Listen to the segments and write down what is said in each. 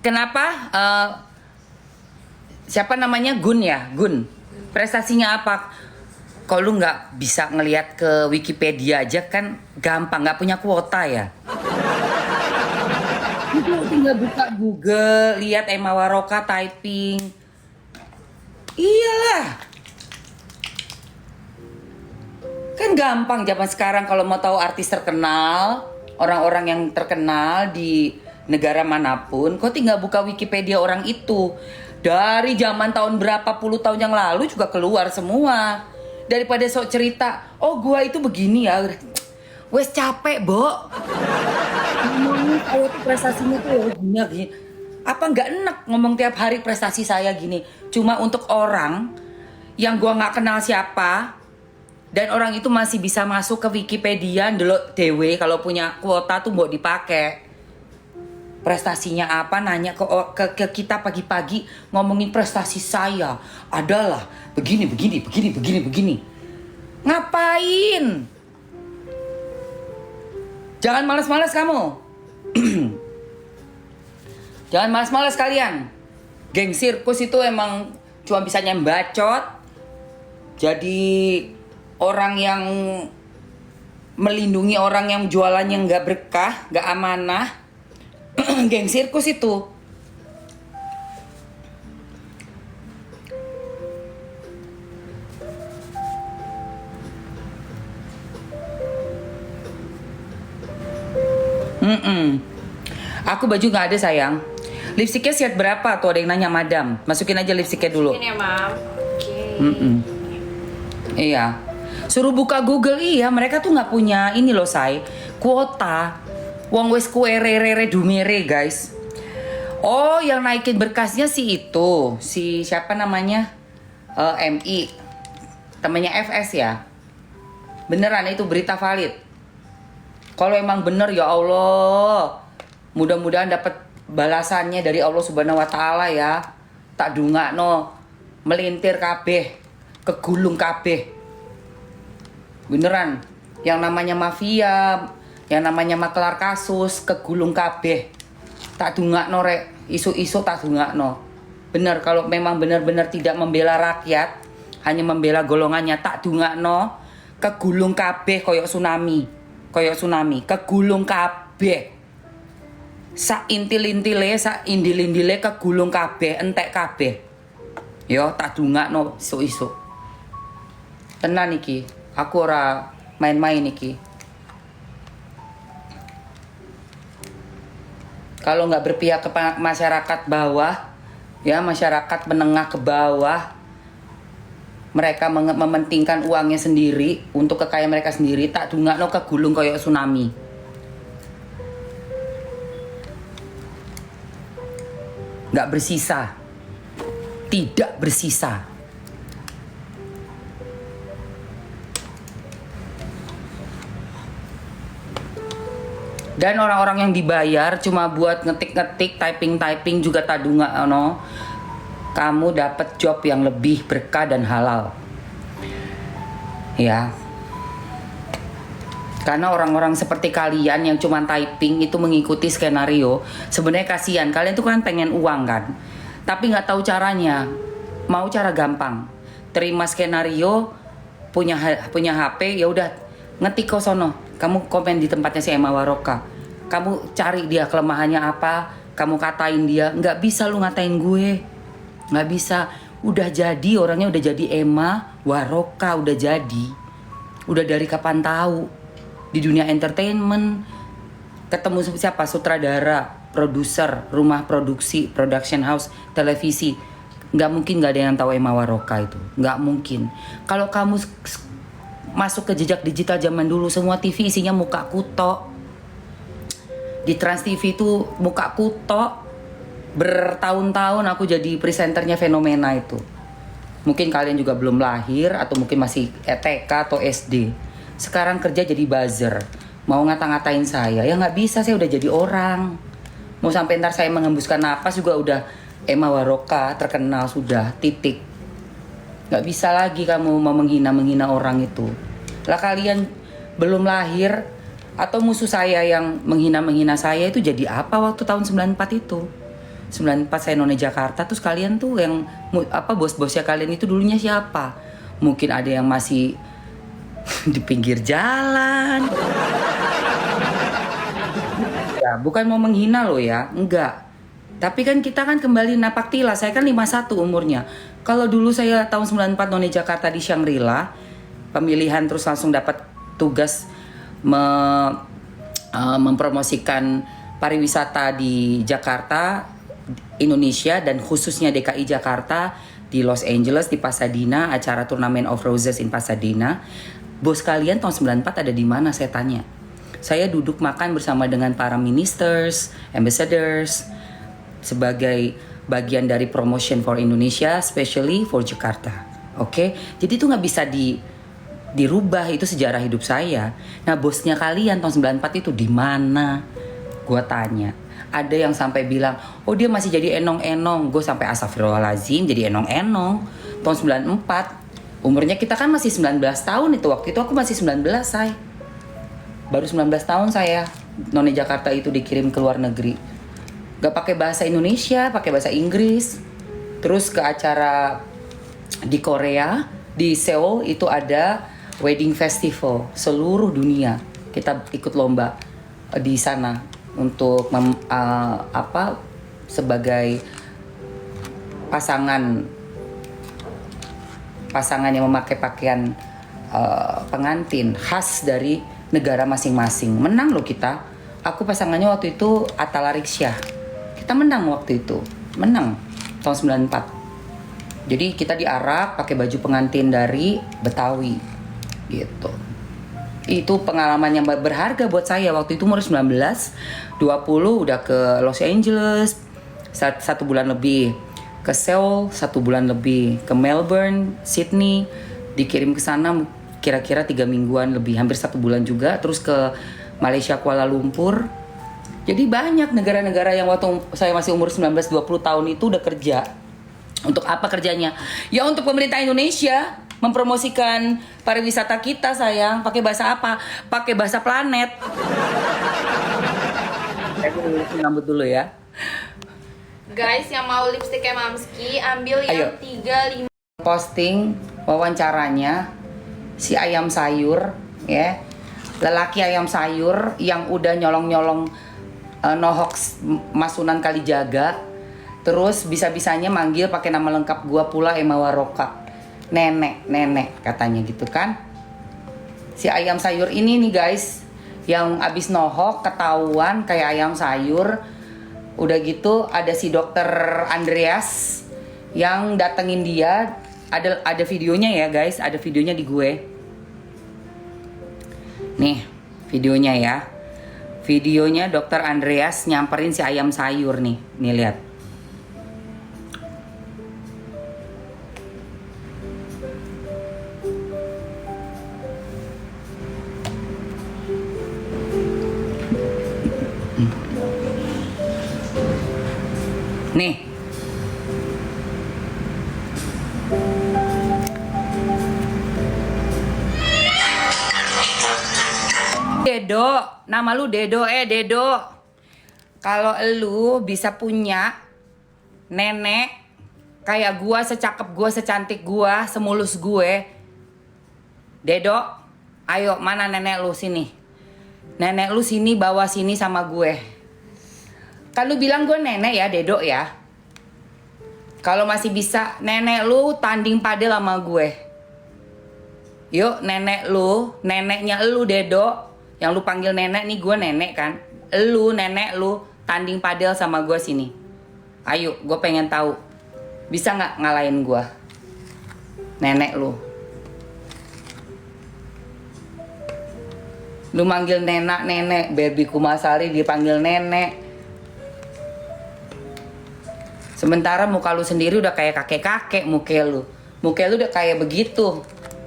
Kenapa? Siapa namanya? Gun ya? Gun. Prestasinya apa? Kalau lu nggak bisa ngelihat ke Wikipedia aja kan gampang, nggak punya kuota ya. Lu tinggal buka Google, lihat Emma Waroka typing. Iyalah. Kan gampang zaman sekarang kalau mau tahu artis terkenal, orang-orang yang terkenal di negara manapun, kau tinggal buka Wikipedia orang itu. Dari zaman tahun berapa puluh tahun yang lalu juga keluar semua. Daripada sok cerita, oh gua itu begini ya. Wes capek, Bo. Ngomongin kalau tuh prestasinya tuh ya gini. Apa nggak enak ngomong tiap hari prestasi saya gini? Cuma untuk orang yang gua nggak kenal siapa, dan orang itu masih bisa masuk ke Wikipedia ndelok dewe kalau punya kuota tuh mau dipakai. Prestasinya apa, nanya ke kita pagi-pagi ngomongin prestasi saya adalah begini. Ngapain? Jangan malas-malas kamu. Jangan malas-malas kalian. Geng sirkus itu emang cuma bisanya bacot. Jadi orang yang melindungi orang yang jualannya nggak berkah, nggak amanah. Geng sirkus itu. Aku baju nggak ada sayang. Lipstiknya set berapa tuh, ada yang nanya madam. Masukin aja lipstiknya dulu. Ini ya, Mam. Oke. Iya. Suruh buka Google, iya mereka tuh nggak punya ini loh say, kuota. Wong wes kuerere dumere guys. Oh yang naikin berkasnya si itu, si siapa namanya, MI, temannya FS ya. Beneran itu berita valid. Kalau emang bener ya Allah, mudah-mudahan dapat balasannya dari Allah Subhanahu Wa Taala ya. Tak dungakno, melintir kabeh, kegulung kabeh. Beneran, yang namanya mafia, yang namanya makelar kasus, kegulung kabeh. Tak dungakno rek, isu-isu tak dungakno. Bener, kalau memang benar-benar tidak membela rakyat, hanya membela golongannya, tak dungakno, kegulung kabeh koyok tsunami. Kegulung kabeh. Sak intil-intile, sak indil-indile kegulung kabeh, entek kabeh. Yo, tak dungakno isu-isu. Tenan iki. Aku ora main-main iki. Kalau nggak berpihak ke masyarakat bawah, ya masyarakat menengah ke bawah, mereka mementingkan uangnya sendiri untuk kekayaan mereka sendiri, tak dungakno kegulung koyo tsunami. Nggak bersisa, tidak bersisa. Dan orang-orang yang dibayar cuma buat ngetik-ngetik, typing juga tadunga no. Kamu dapat job yang lebih berkah dan halal. Ya. Karena orang-orang seperti kalian yang cuma typing itu mengikuti skenario, sebenarnya kasihan. Kalian tuh kan pengen uang kan. Tapi nggak tahu caranya. Mau cara gampang. Terima skenario, punya HP, ya udah ngetik kok sono. Kamu komen di tempatnya si Emma Waroka. Kamu cari dia kelemahannya apa, kamu katain dia. Nggak bisa lu ngatain gue. Nggak bisa. Udah jadi, orangnya udah jadi Emma Waroka, udah jadi. Udah dari kapan tahu. Di dunia entertainment. Ketemu siapa? Sutradara, produser, rumah produksi, production house, televisi. Nggak mungkin nggak ada yang tahu Emma Waroka itu. Nggak mungkin. Kalau kamu masuk ke jejak digital zaman dulu, semua TV isinya muka kuto. Di Trans TV itu muka kuto. Bertahun-tahun aku jadi presenternya Fenomena itu. Mungkin kalian juga belum lahir atau mungkin masih TK atau SD. Sekarang kerja jadi buzzer. Mau ngata-ngatain saya, ya nggak bisa, saya udah jadi orang. Mau sampai ntar saya mengembuskan napas juga udah Emma Waroka terkenal sudah, titik. Nggak bisa lagi kamu mau menghina orang itu. Lah kalian belum lahir atau musuh saya yang menghina saya itu jadi apa waktu tahun 94 itu? 94 saya none Jakarta. Terus kalian tuh yang bos-bosnya kalian itu dulunya siapa? Mungkin ada yang masih di pinggir jalan. Ya, bukan mau menghina lo ya, enggak. Tapi kan kita kan kembali napak tilas. Saya kan 51 umurnya. Kalau dulu saya tahun 94 none Jakarta di Shangri-La, pemilihan terus langsung dapat tugas mempromosikan pariwisata di Jakarta, Indonesia, dan khususnya DKI Jakarta, di Los Angeles, di Pasadena, acara Tournament of Roses in Pasadena. Bos kalian tahun 94 ada di mana, saya tanya. Saya duduk makan bersama dengan para ministers, ambassadors, sebagai bagian dari promotion for Indonesia, especially for Jakarta. Oke? Jadi itu nggak bisa dirubah, itu sejarah hidup saya. Nah, bosnya kalian tahun 94 itu di mana? Gua tanya. Ada yang sampai bilang, oh dia masih jadi enong-enong. Gue sampai astagfirullahaladzim jadi enong-enong. Tahun 94. Umurnya kita kan masih 19 tahun itu. Waktu itu aku masih 19, say. Baru 19 tahun saya. None Jakarta itu dikirim ke luar negeri. Gak pakai bahasa Indonesia, pakai bahasa Inggris. Terus ke acara di Korea, di Seoul itu ada wedding festival seluruh dunia. Kita ikut lomba di sana untuk sebagai pasangan yang memakai pakaian pengantin khas dari negara masing-masing. Menang loh kita. Aku pasangannya waktu itu Atala Riksya. Kita menang waktu itu. Menang tahun 94. Jadi kita diarak pakai baju pengantin dari Betawi. Gitu. Itu pengalaman yang berharga buat saya. Waktu itu umur 19, 20 udah ke Los Angeles 1 bulan lebih, ke Seoul 1 bulan lebih, ke Melbourne, Sydney, dikirim ke sana kira-kira 3 mingguan lebih, hampir 1 bulan juga. Terus ke Malaysia, Kuala Lumpur. Jadi banyak negara-negara yang waktu saya masih umur 19-20 tahun itu udah kerja. Untuk apa kerjanya? Ya untuk pemerintah Indonesia mempromosikan pariwisata kita, sayang. Pakai bahasa apa? Pakai bahasa planet. Aku lulusin rambut dulu ya. Guys, yang mau lipstiknya Mamski, ambil yang 3, 5. Posting wawancaranya si ayam sayur, ya. Lelaki ayam sayur yang udah nyolong-nyolong nohok Masunan Kalijaga. Terus bisa-bisanya manggil pakai nama lengkap gua pula, Emma Waroka. Nenek katanya gitu kan. Si ayam sayur ini nih guys, yang abis nohok ketahuan kayak ayam sayur. Udah gitu ada si dokter Andreas yang datengin dia. Ada videonya ya guys, ada videonya di gue. Nih videonya ya. Videonya dokter Andreas nyamperin si ayam sayur nih. Nih lihat. Nih. Dedo, nama lu Dedo, Dedo. Kalau lu bisa punya nenek kayak gua, secakep gua, secantik gua, semulus gue, Dedo, ayo mana nenek lu sini. Nenek lu sini, bawa sini sama gue. Kan lu bilang gue nenek ya, Dedo ya. Kalau masih bisa, nenek lu tanding padel sama gue. Yuk nenek lu, neneknya lu Dedo. Yang lu panggil nenek nih, gue nenek kan. Lu, nenek lu tanding padel sama gue sini. Ayo, gue pengen tahu. Bisa gak ngalahin gue? Nenek lu. Lu manggil nenek, Barbie Kumasari dipanggil nenek. Sementara muka lu sendiri udah kayak kakek-kakek muka lu. Muka lu udah kayak begitu.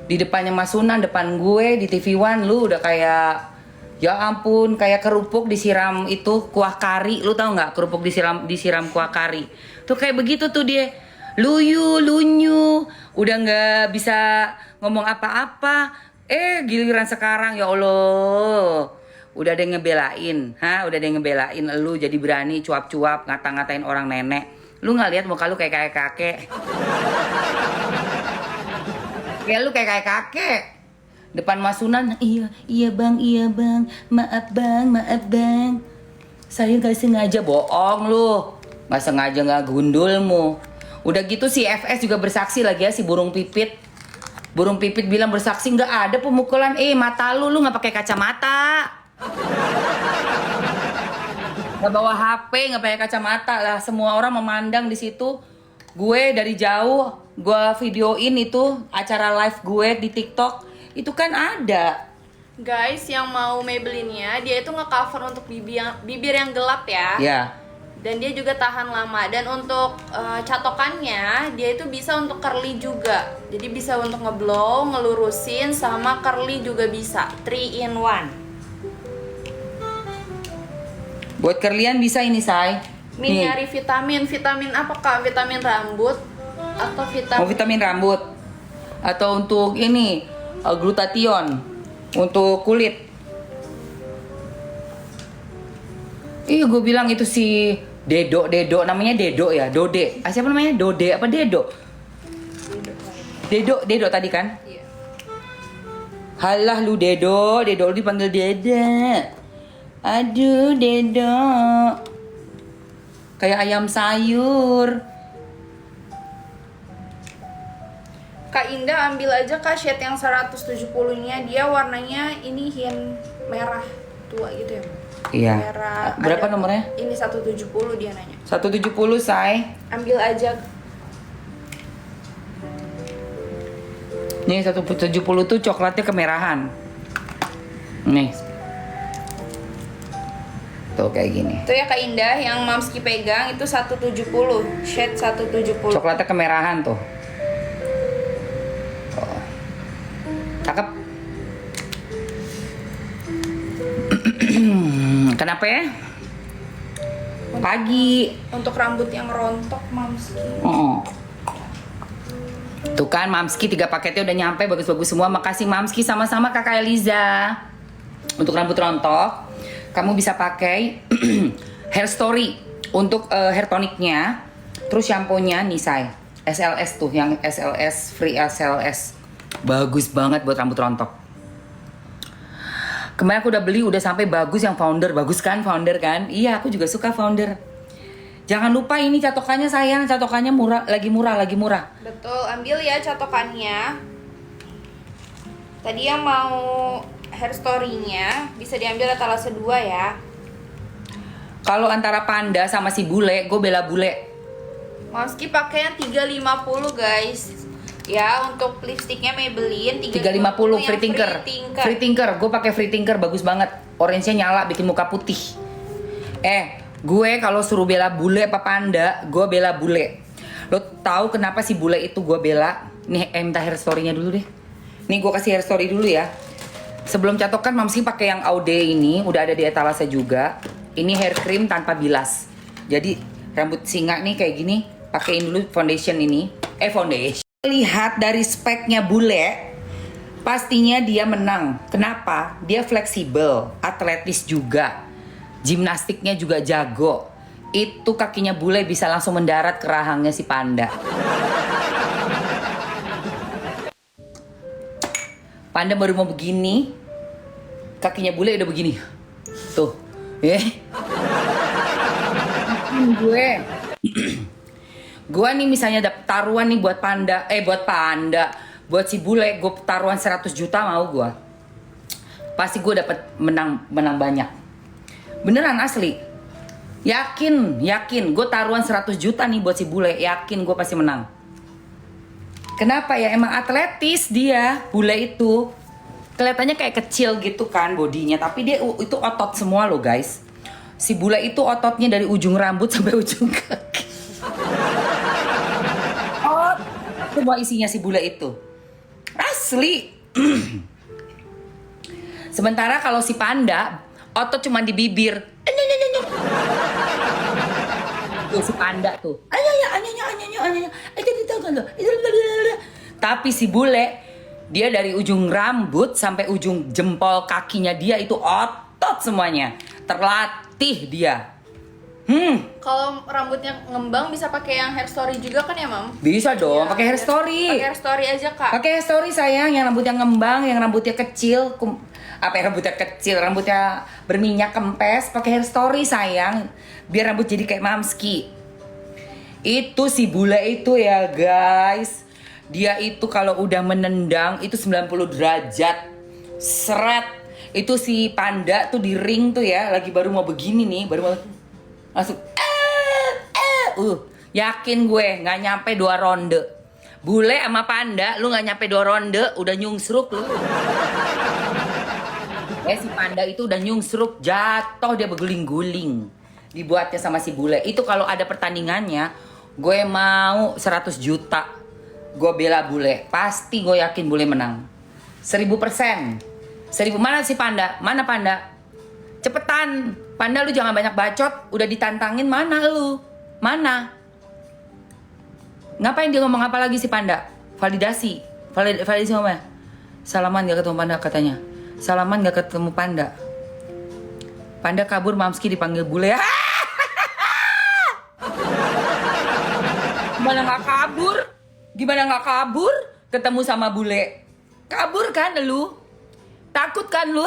Di depannya Masunan, depan gue di TV One lu udah kayak, ya ampun, kayak kerupuk disiram itu kuah kari. Lu tahu nggak kerupuk disiram kuah kari? Tuh kayak begitu tuh dia. Lunyu, udah nggak bisa ngomong apa-apa. Giliran sekarang ya Allah, Udah ada yang ngebelain, udah ada yang ngebelain lu jadi berani cuap-cuap ngata-ngatain orang nenek. Lu nggak lihat muka lu kayak kakek? Kayak lu kayak kakek. Depan Mas Sunan, iya bang, maaf bang. Saya nggak sengaja, bohong lu. Nggak sengaja, nggak gundulmu. Udah gitu si FS juga bersaksi lagi ya, si burung pipit. Burung pipit bilang bersaksi nggak ada pemukulan. Mata lu nggak pakai kacamata. Nggak bawa HP, nggak pakai kacamata lah. Semua orang memandang di situ. Gue dari jauh, gue videoin itu acara live gue di TikTok. Itu kan ada. Guys, yang mau Maybelline-nya, dia itu nge-cover untuk bibir yang gelap ya. Ya. Dan dia juga tahan lama. Dan untuk catokannya, dia itu bisa untuk curly juga. Jadi bisa untuk ngeblow, ngelurusin, sama curly juga bisa. 3 in 1. Buat kerlian bisa ini, Say. Min nyari vitamin. Vitamin apa, Kak? Vitamin rambut? Atau vitamin... Mau vitamin rambut? Atau untuk ini, glutathione? Untuk kulit? Iya, gue bilang itu si Dedo, namanya Dedo ya, Dode. Siapa namanya? Dode apa Dedo? Dedo tadi kan? Iya. Halah lu Dedo lu dipanggil Dede. Aduh Dedo. Kayak ayam sayur. Kak Indah ambil aja Kak shade yang 170-nya. Dia warnanya ini hint merah tua gitu ya. Iya. Merah. Berapa nomornya? Ini 170 dia nanya. 170, Say. Ambil aja. Nih 170 tuh coklatnya kemerahan. Nih. Tuh kayak gini. Itu ya Kak Indah yang Mamski pegang itu 170. Shade 170. Coklatnya kemerahan tuh. Oh. Cakep. Kenapa ya? Pagi. Untuk rambut yang rontok Mamski. Tuh kan Mamski 3 paketnya udah nyampe, bagus-bagus semua. Makasih Mamski, sama-sama Kakak Eliza. Untuk rambut rontok, kamu bisa pakai Hair Story untuk hair toniknya. Terus shampoo-nya nih, Say. SLS tuh, yang SLS, free SLS. Bagus banget buat rambut rontok. Kemarin aku udah beli, udah sampai bagus yang Founder. Bagus kan Founder kan? Iya, aku juga suka Founder. Jangan lupa ini catokannya sayang, catokannya murah. Betul, ambil ya catokannya. Tadi yang mau Hair Story-nya bisa diambil etalase 2 ya. Kalau antara Panda sama si bule, gue bela bule. Mamski pakai yang 350 guys. Ya, untuk lipstiknya Maybelline 350 yang Free Tinker. Free Tinker, gue pakai Free Tinker bagus banget. Orange-nya nyala bikin muka putih. Gue kalau suruh bela bule apa Panda, gue bela bule. Lo tahu kenapa si bule itu gue bela? Nih, minta hair story-nya dulu deh. Nih gue kasih hair story dulu ya. Sebelum catokan Mamski pakai yang Aude ini, udah ada di etalase juga. Ini hair cream tanpa bilas. Jadi rambut singa nih kayak gini, pakein dulu foundation ini. Foundation. Lihat dari speknya bule, pastinya dia menang. Kenapa? Dia fleksibel, atletis juga. Gimnastiknya juga jago. Itu kakinya bule bisa langsung mendarat ke rahangnya si Panda. Panda baru mau begini, kakinya bule udah begini. Tuh, gue nih misalnya dapet taruhan nih buat buat si bule, gue taruhan 100 juta mau gue. Pasti gue dapet menang banyak. Beneran asli. Yakin, gue taruhan 100 juta nih buat si bule, yakin gue pasti menang. Kenapa ya? Emang atletis dia, bule itu. Kelihatannya kayak kecil gitu kan bodinya, tapi dia itu otot semua loh guys. Si bule itu ototnya dari ujung rambut sampai ujung kaki. Semua isinya si bule itu. Asli. Sementara kalau si Panda, otot cuma di bibir. Tuh si Panda tuh. Tapi si bule, dia dari ujung rambut sampai ujung jempol kakinya dia itu otot. berotot semuanya. Terlatih dia. Kalau rambutnya ngembang bisa pakai yang hair story juga kan ya, Mam? Bisa dong, Iya, pakai hair story. Pakai hair story aja, Kak. Pakai hair story sayang, yang rambutnya ngembang, yang rambutnya kecil, apa ya, rambutnya kecil, rambutnya berminyak kempes, pakai hair story sayang, biar rambut jadi kayak Mamski. Itu si bule itu ya guys, dia itu kalau udah menendang itu 90 derajat, seret. Itu si panda tuh di ring tuh ya, lagi baru mau begini nih, baru mau langsung yakin gue nggak nyampe 2 ronde. Bule sama panda, lu nggak nyampe 2 ronde, udah nyungsruk lu. Si panda itu udah nyungsruk, jatuh dia berguling-guling. Dibuatnya sama si bule. Itu kalau ada pertandingannya, gue mau 100 juta. Gue bela bule, pasti gue yakin bule menang. 1000%. 1000, mana si panda? Mana panda? Cepetan, panda lu jangan banyak bacot. Udah ditantangin, mana lu? Mana? Ngapain dia ngomong apa lagi si panda? Validasi. Validasi ngomong. Salaman gak ketemu panda katanya. Salaman gak ketemu panda. Panda kabur, Mamski dipanggil bule. Gimana gak kabur? Gimana gak kabur? Ketemu sama bule. Kabur kan lu? Takut kan lu?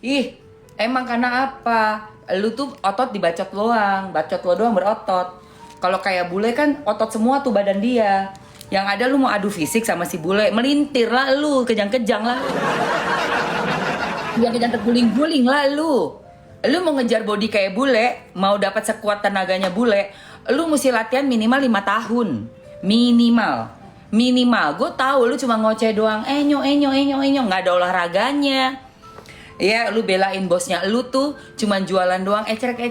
Ih, emang karena apa? Lu tuh otot dibacot doang. Bacot lo doang berotot. Kalau kayak bule kan otot semua tuh badan dia. Yang ada lu mau adu fisik sama si bule, melintir lah lu, kejang-kejang lah. Kejang-kejang terguling-guling lah lu. Lu mau ngejar body kayak bule, mau dapat sekuat tenaganya bule, lu mesti latihan minimal 5 tahun. Minimal. Gue tahu lu cuma ngoceh doang, enyo, nggak ada olahraganya. Ya, lu belain bosnya, lu tuh cuman jualan doang, ecerek.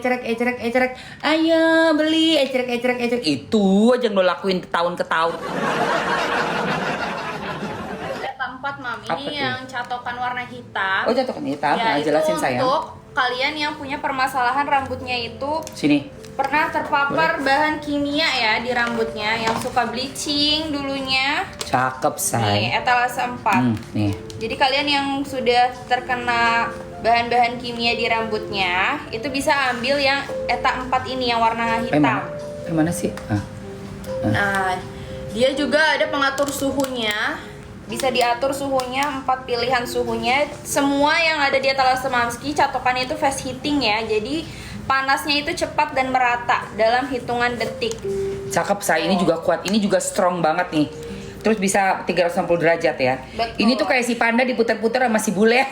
Ayo beli, ecerek. Itu aja yang lo lakuin tahun ke tahun. Ada tempat, Mam. Apa Ini tuh? yang catokan warna hitam. Oh, catokan hitam, Ya, nah, itu jelasin sayang. untuk kalian yang punya permasalahan rambutnya itu Sini. pernah terpapar bahan kimia ya di rambutnya, yang suka bleaching dulunya. Cakep Nih, say. etalase 4. Nih. Jadi kalian yang sudah terkena bahan-bahan kimia di rambutnya, itu bisa ambil yang ETA 4 ini yang warna hitam. Mana sih? Nah, dia juga ada pengatur suhunya. Bisa diatur suhunya, 4 pilihan suhunya. Semua yang ada di etalase Mamski catokannya itu fast heating ya. Jadi panasnya itu cepat dan merata dalam hitungan detik. Cakep say, ini juga kuat, ini juga strong banget nih. Terus bisa 360 derajat ya. Betul. Ini tuh kayak si panda diputer-puter sama si bule.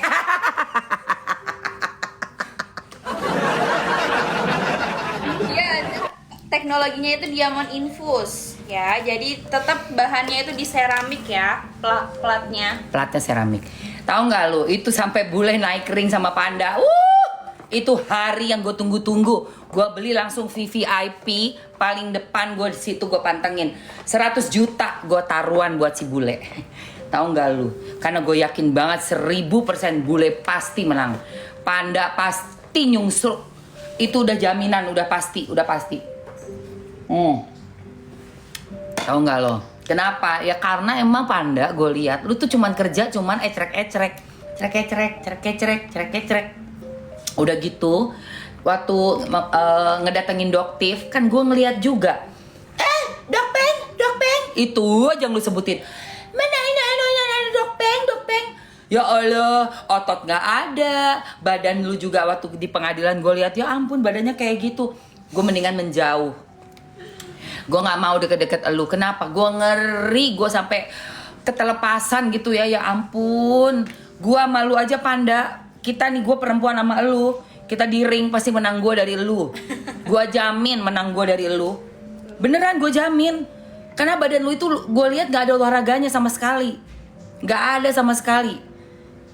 Iya, teknologinya itu diamond infus ya. Jadi tetap bahannya itu di seramik ya, platnya. Platnya seramik. Tahu nggak lu? Itu sampai bule naik ring sama panda. Itu hari yang gue tunggu-tunggu. Gue beli langsung VVIP paling depan, gue di situ gue pantengin. 100 juta gue taruhan buat si bule. Tahu nggak lu? Karena gue yakin banget 1000% bule pasti menang. Panda pasti nyungsruk. Itu udah jaminan, udah pasti. Tahu nggak lo? Kenapa? Ya karena emang panda gue lihat lu tuh cuman kerja cuman ecerek. Udah gitu, waktu ngedatengin Doktif, kan gue ngeliat juga. Dok Peng. Itu aja yang lu sebutin. Mana ini Dok Peng. Ya Allah, otot gak ada. Badan lu juga waktu di pengadilan gue lihat, ya ampun badannya kayak gitu. Gue mendingan menjauh. Gue gak mau deket-deket lu. Kenapa? Gue ngeri, gue sampai ketelepasan gitu ya. Ya ampun, gue malu aja panda. Kita nih, gue perempuan sama lu, kita di ring pasti menang gue dari lu. Gue jamin menang gue dari lu. Beneran gue jamin. Karena badan lu itu gue lihat gak ada olahraganya sama sekali. Gak ada sama sekali.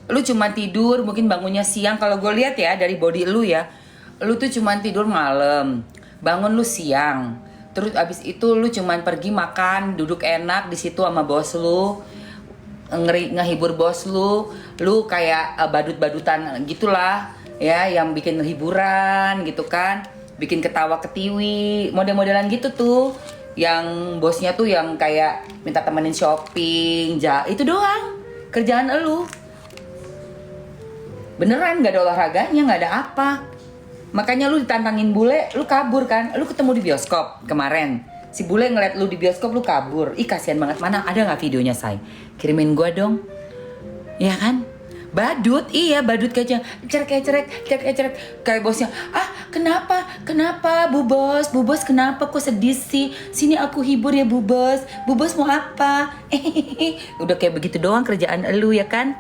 Lu cuma tidur, mungkin bangunnya siang. Kalau gue lihat ya dari body lu ya, lu tuh cuma tidur malam, bangun lu siang. Terus abis itu lu cuma pergi makan, duduk enak di situ sama bos lu, ngehibur bos lu kayak badut-badutan gitulah ya, yang bikin hiburan gitu kan, bikin ketawa ketiwi, model-modelan gitu tuh, yang bosnya tuh yang kayak minta temenin shopping, itu doang kerjaan elu. Beneran gak ada olahraganya, gak ada apa. Makanya lu ditantangin bule, lu kabur kan. Lu ketemu di bioskop kemarin. Si bule ngeliat lu di bioskop, lu kabur. Ih kasihan banget. Mana ada gak videonya, say? Kirimin gua dong. Iya kan? Badut, iya badut kayaknya cerek kayak bosnya. Ah kenapa bu bos kenapa kok sedih sih? Sini aku hibur ya bu bos mau apa? Udah kayak begitu doang kerjaan elu ya kan?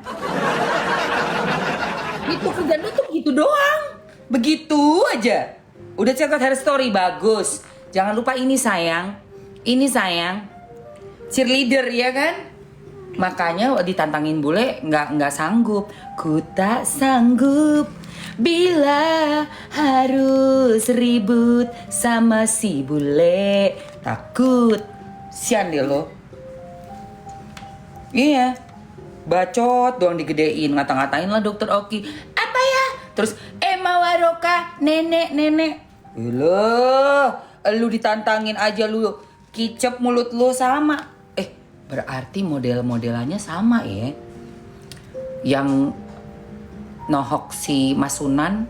Itu kerjaan lu tuh begitu doang, begitu aja. Udah cetak hair story bagus. Jangan lupa ini sayang, cheerleader ya kan? Makanya ditantangin bule nggak sanggup. Ku tak sanggup bila harus ribut sama si bule. Takut. Sian deh lo. Iya. Bacot doang digedein, ngata-ngatain lah dokter Oki. Apa ya? Terus Mawaroka nenek. Loh, lu ditantangin aja lu kicep mulut lu sama. Berarti model-modelannya sama ya. Yang nohok si Mas Sunan,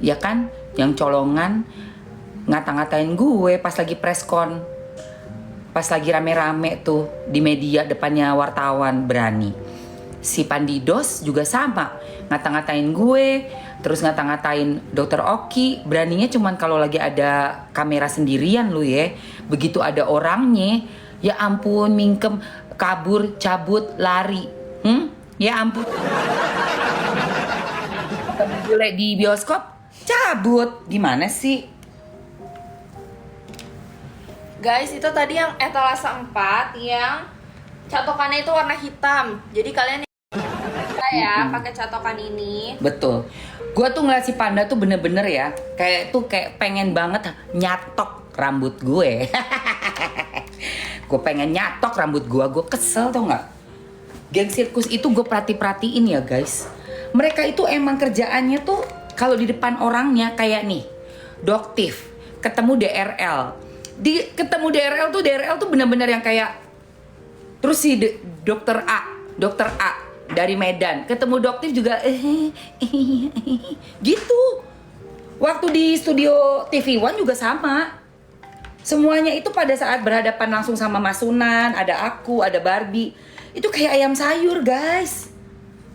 ya kan? Yang colongan ngata-ngatain gue pas lagi preskon. Pas lagi rame-rame tuh di media depannya wartawan berani. Si Pandidos juga sama, ngata-ngatain gue, terus ngata-ngatain dokter Oki. Beraninya cuman kalau lagi ada kamera sendirian lu ya. Begitu ada orangnya, ya ampun, mingkem, kabur, cabut, lari. Ya ampun. Bule di bioskop, cabut. Gimana sih? Guys, itu tadi yang etalase 4 yang catokannya itu warna hitam. Jadi kalian ya pakai catokan ini. Betul. Gua tuh ngeliat si Panda tuh bener-bener ya, kayak pengen banget nyatok rambut gue. Gue pengen nyatok rambut gue kesel tau gak? Geng sirkus itu gue perhatiin ya guys. Mereka itu emang kerjaannya tuh kalau di depan orangnya kayak nih, Doktif, ketemu DRL. Ketemu DRL tuh bener-bener yang kayak. Terus si dokter A dari Medan, ketemu Doktif juga gitu. Waktu di studio TV One juga sama. Semuanya itu pada saat berhadapan langsung sama Mas Sunan, ada aku, ada Barbie. Itu kayak ayam sayur guys.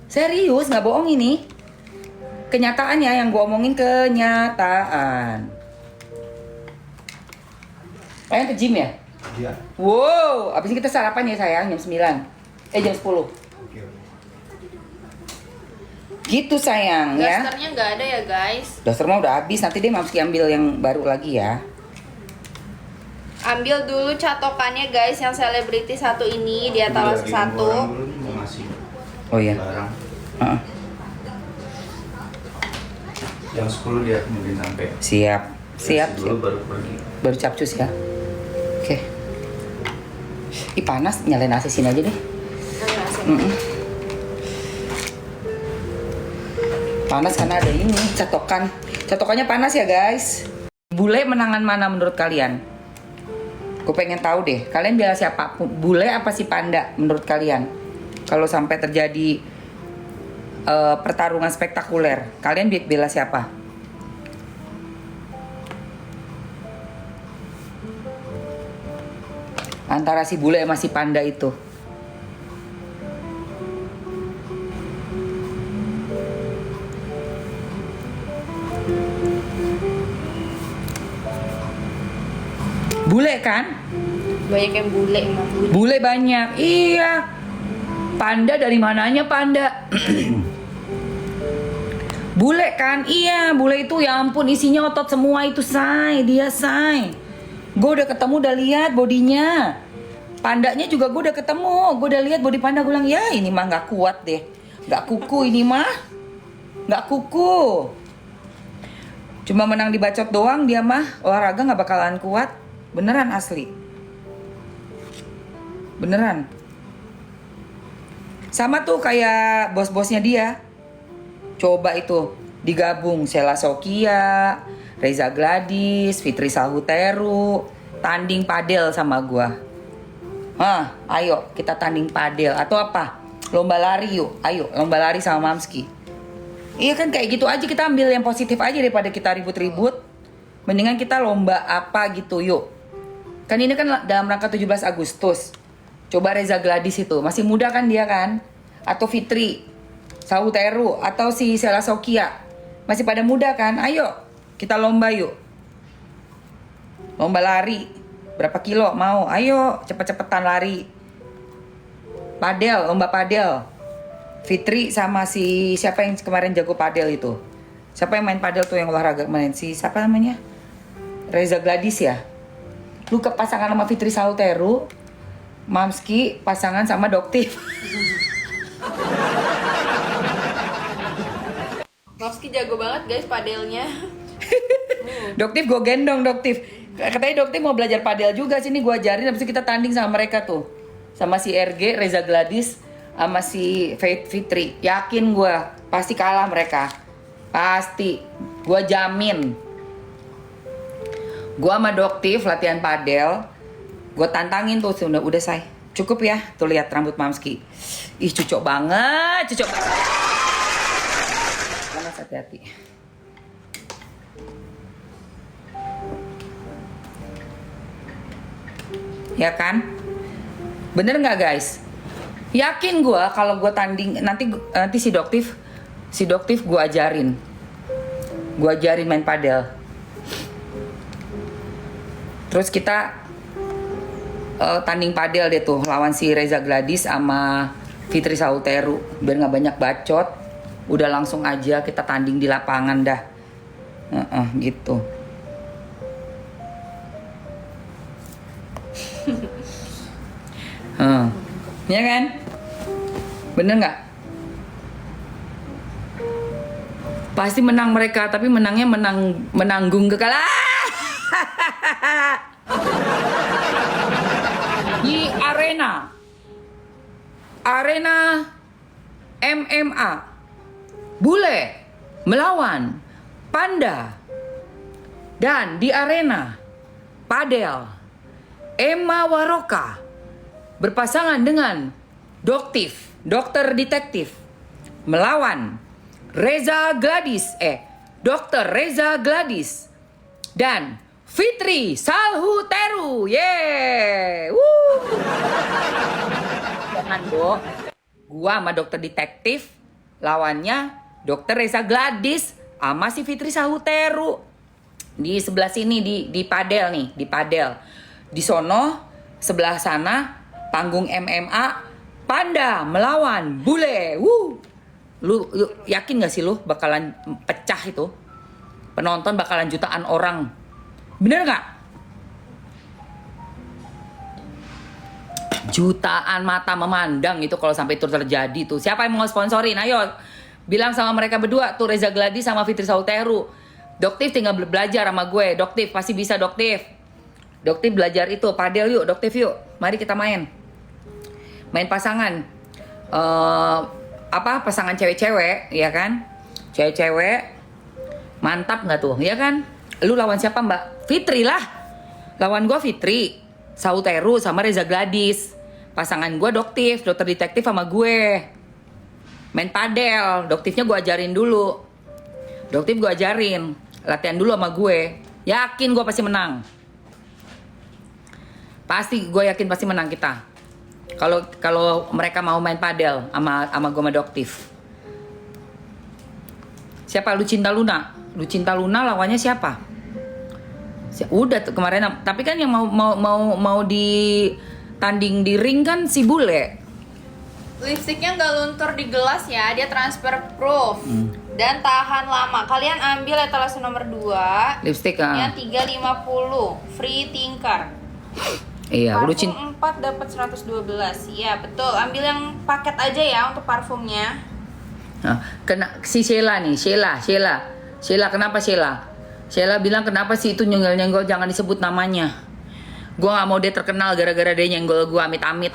Serius, gak bohong ini. Kenyataannya yang gue omongin kenyataan. Kalian ke gym ya? Iya. Wow, abis ini kita sarapan ya sayang, jam 9. Jam 10. Oke. Gitu sayang ya. Dasternya nggak ada ya guys. Daster mah udah habis, nanti dia mesti ambil yang baru lagi ya. Ambil dulu catokannya guys, yang selebriti satu ini di etalase 1. Mau ngasih Oh iya. barang. Heeh. Yang 10 dia mungkin sampai. Siap. Dulu baru pergi. Baru capcus ya. Oke. Ih panas, nyalain AC sini aja deh. Panas karena ada ini catokan. Catokannya panas ya guys. Bule menangan mana menurut kalian? Gue pengen tahu deh. Kalian bela siapa? Bule apa si Panda menurut kalian? Kalau sampai terjadi pertarungan spektakuler, kalian bela siapa? Antara si bule sama si Panda itu. Bule kan? Banyak yang bule emang. Bule banyak. Iya. Panda dari mananya Panda? Bule kan? Iya, bule itu ya ampun isinya otot semua itu say. Dia say. Gue udah ketemu, udah lihat bodinya. Pandanya juga gue udah ketemu. Gue udah lihat body panda, gue bilang ya ini mah gak kuat deh. Gak kuku ini mah. Gak kuku. Cuma menang dibacot doang dia mah. Olahraga gak bakalan kuat. Beneran asli. Beneran. Sama tuh kayak bos-bosnya dia. Coba itu digabung Sheila Sokia, Reza Gladys, Fitri Salhuteru, tanding padel sama gua. Ayo kita tanding padel atau apa? Lomba lari yuk. Ayo lomba lari sama Mamski. Iya kan kayak gitu aja, kita ambil yang positif aja daripada kita ribut-ribut. Mendingan kita lomba apa gitu yuk. Kan ini kan dalam rangka 17 Agustus. Coba Reza Gladys itu, masih muda kan dia kan? Atau Fitri Sauteru atau si Sela Sokia. Masih pada muda kan? Ayo kita lomba yuk. Lomba lari. Berapa kilo mau? Ayo cepet-cepetan lari. Padel, lomba padel. Fitri sama si siapa yang kemarin jago padel itu? Siapa yang main padel tuh yang olahraga kemarin? Si siapa namanya? Reza Gladys ya? Lu ke pasangan sama Fitri Sauteru, Mamski pasangan sama Doktif. Mamski jago banget guys padelnya. Doktif gue gendong Doktif. Katanya Doktif mau belajar padel juga, sini gue ajarin, habis itu kita tanding sama mereka tuh. Sama si RG, Reza Gladys, sama si Fitri. Yakin gue pasti kalah mereka. Pasti. Gue jamin. Gue sama Doktif latihan padel. Gue tantangin tuh, udah say. Cukup ya, tuh lihat rambut Mamski. Ih cucok banget, cucok banget. Panas, hati-hati. Ya kan? Bener nggak guys? Yakin gue kalau gue tanding nanti si Doktif gue ajarin main padel. Terus kita tanding padel deh tuh lawan si Reza Gladys sama Fitri Sauteru, biar nggak banyak bacot. Udah langsung aja kita tanding di lapangan dah. Gitu. Ya kan? Bener nggak? Pasti menang mereka, tapi menangnya menanggung kekalahan. Di arena MMA, bule melawan panda. Dan di arena padel, Emma Waroka berpasangan dengan Doktif, dokter detektif, melawan Dokter Reza Gladys dan Fitri Sauteru. Yeay. Jangan Bo. Gua sama dokter detektif, lawannya Dokter Reza Gladys sama si Fitri Sauteru. Di sebelah sini di padel nih, di padel. Di sono sebelah sana panggung MMA, panda melawan bule. Lu yakin gak sih lu bakalan pecah itu? Penonton bakalan jutaan orang. Bener gak? Jutaan mata memandang itu kalau sampai itu terjadi tuh. Siapa yang mau sponsorin? Ayo bilang sama mereka berdua tuh, Reza Gladys sama Fitri Sauteru. Doktif tinggal belajar sama gue. Doktif pasti bisa Doktif. Doktif belajar itu padel yuk, Doktif yuk. Mari kita main pasangan. Pasangan cewek-cewek, ya kan? Cewek-cewek mantap nggak tuh, ya kan? Lu lawan siapa Mbak? Fitri lah. Lawan gue Fitri Sauteru sama Reza Gladys. Pasangan gue Doktif, dokter detektif sama gue. Main padel, Doktifnya gue ajarin dulu. Doktif gue ajarin, latihan dulu sama gue. Yakin gue pasti menang. Gue yakin pasti menang kita. Kalau mereka mau main padel sama gue sama Doktif. Siapa? Lucinta Luna lawannya siapa? Udah tuh kemarin, tapi kan yang mau ditanding di ring kan si bule. Lipstiknya nggak luntur di gelas ya, dia transfer proof dan tahan lama. Kalian ambil etalase nomor 2 Lipstik yang 350 free tinker. Iya, parfum 4 dapat 112. Iya, betul. Ambil yang paket aja ya untuk parfumnya. Nah, si Sheila nih, Sheila kenapa Sheila? Sheila bilang kenapa sih itu nyenggol-nyenggol, jangan disebut namanya. Gua nggak mau dia terkenal gara-gara dia nyenggol gua amit-amit.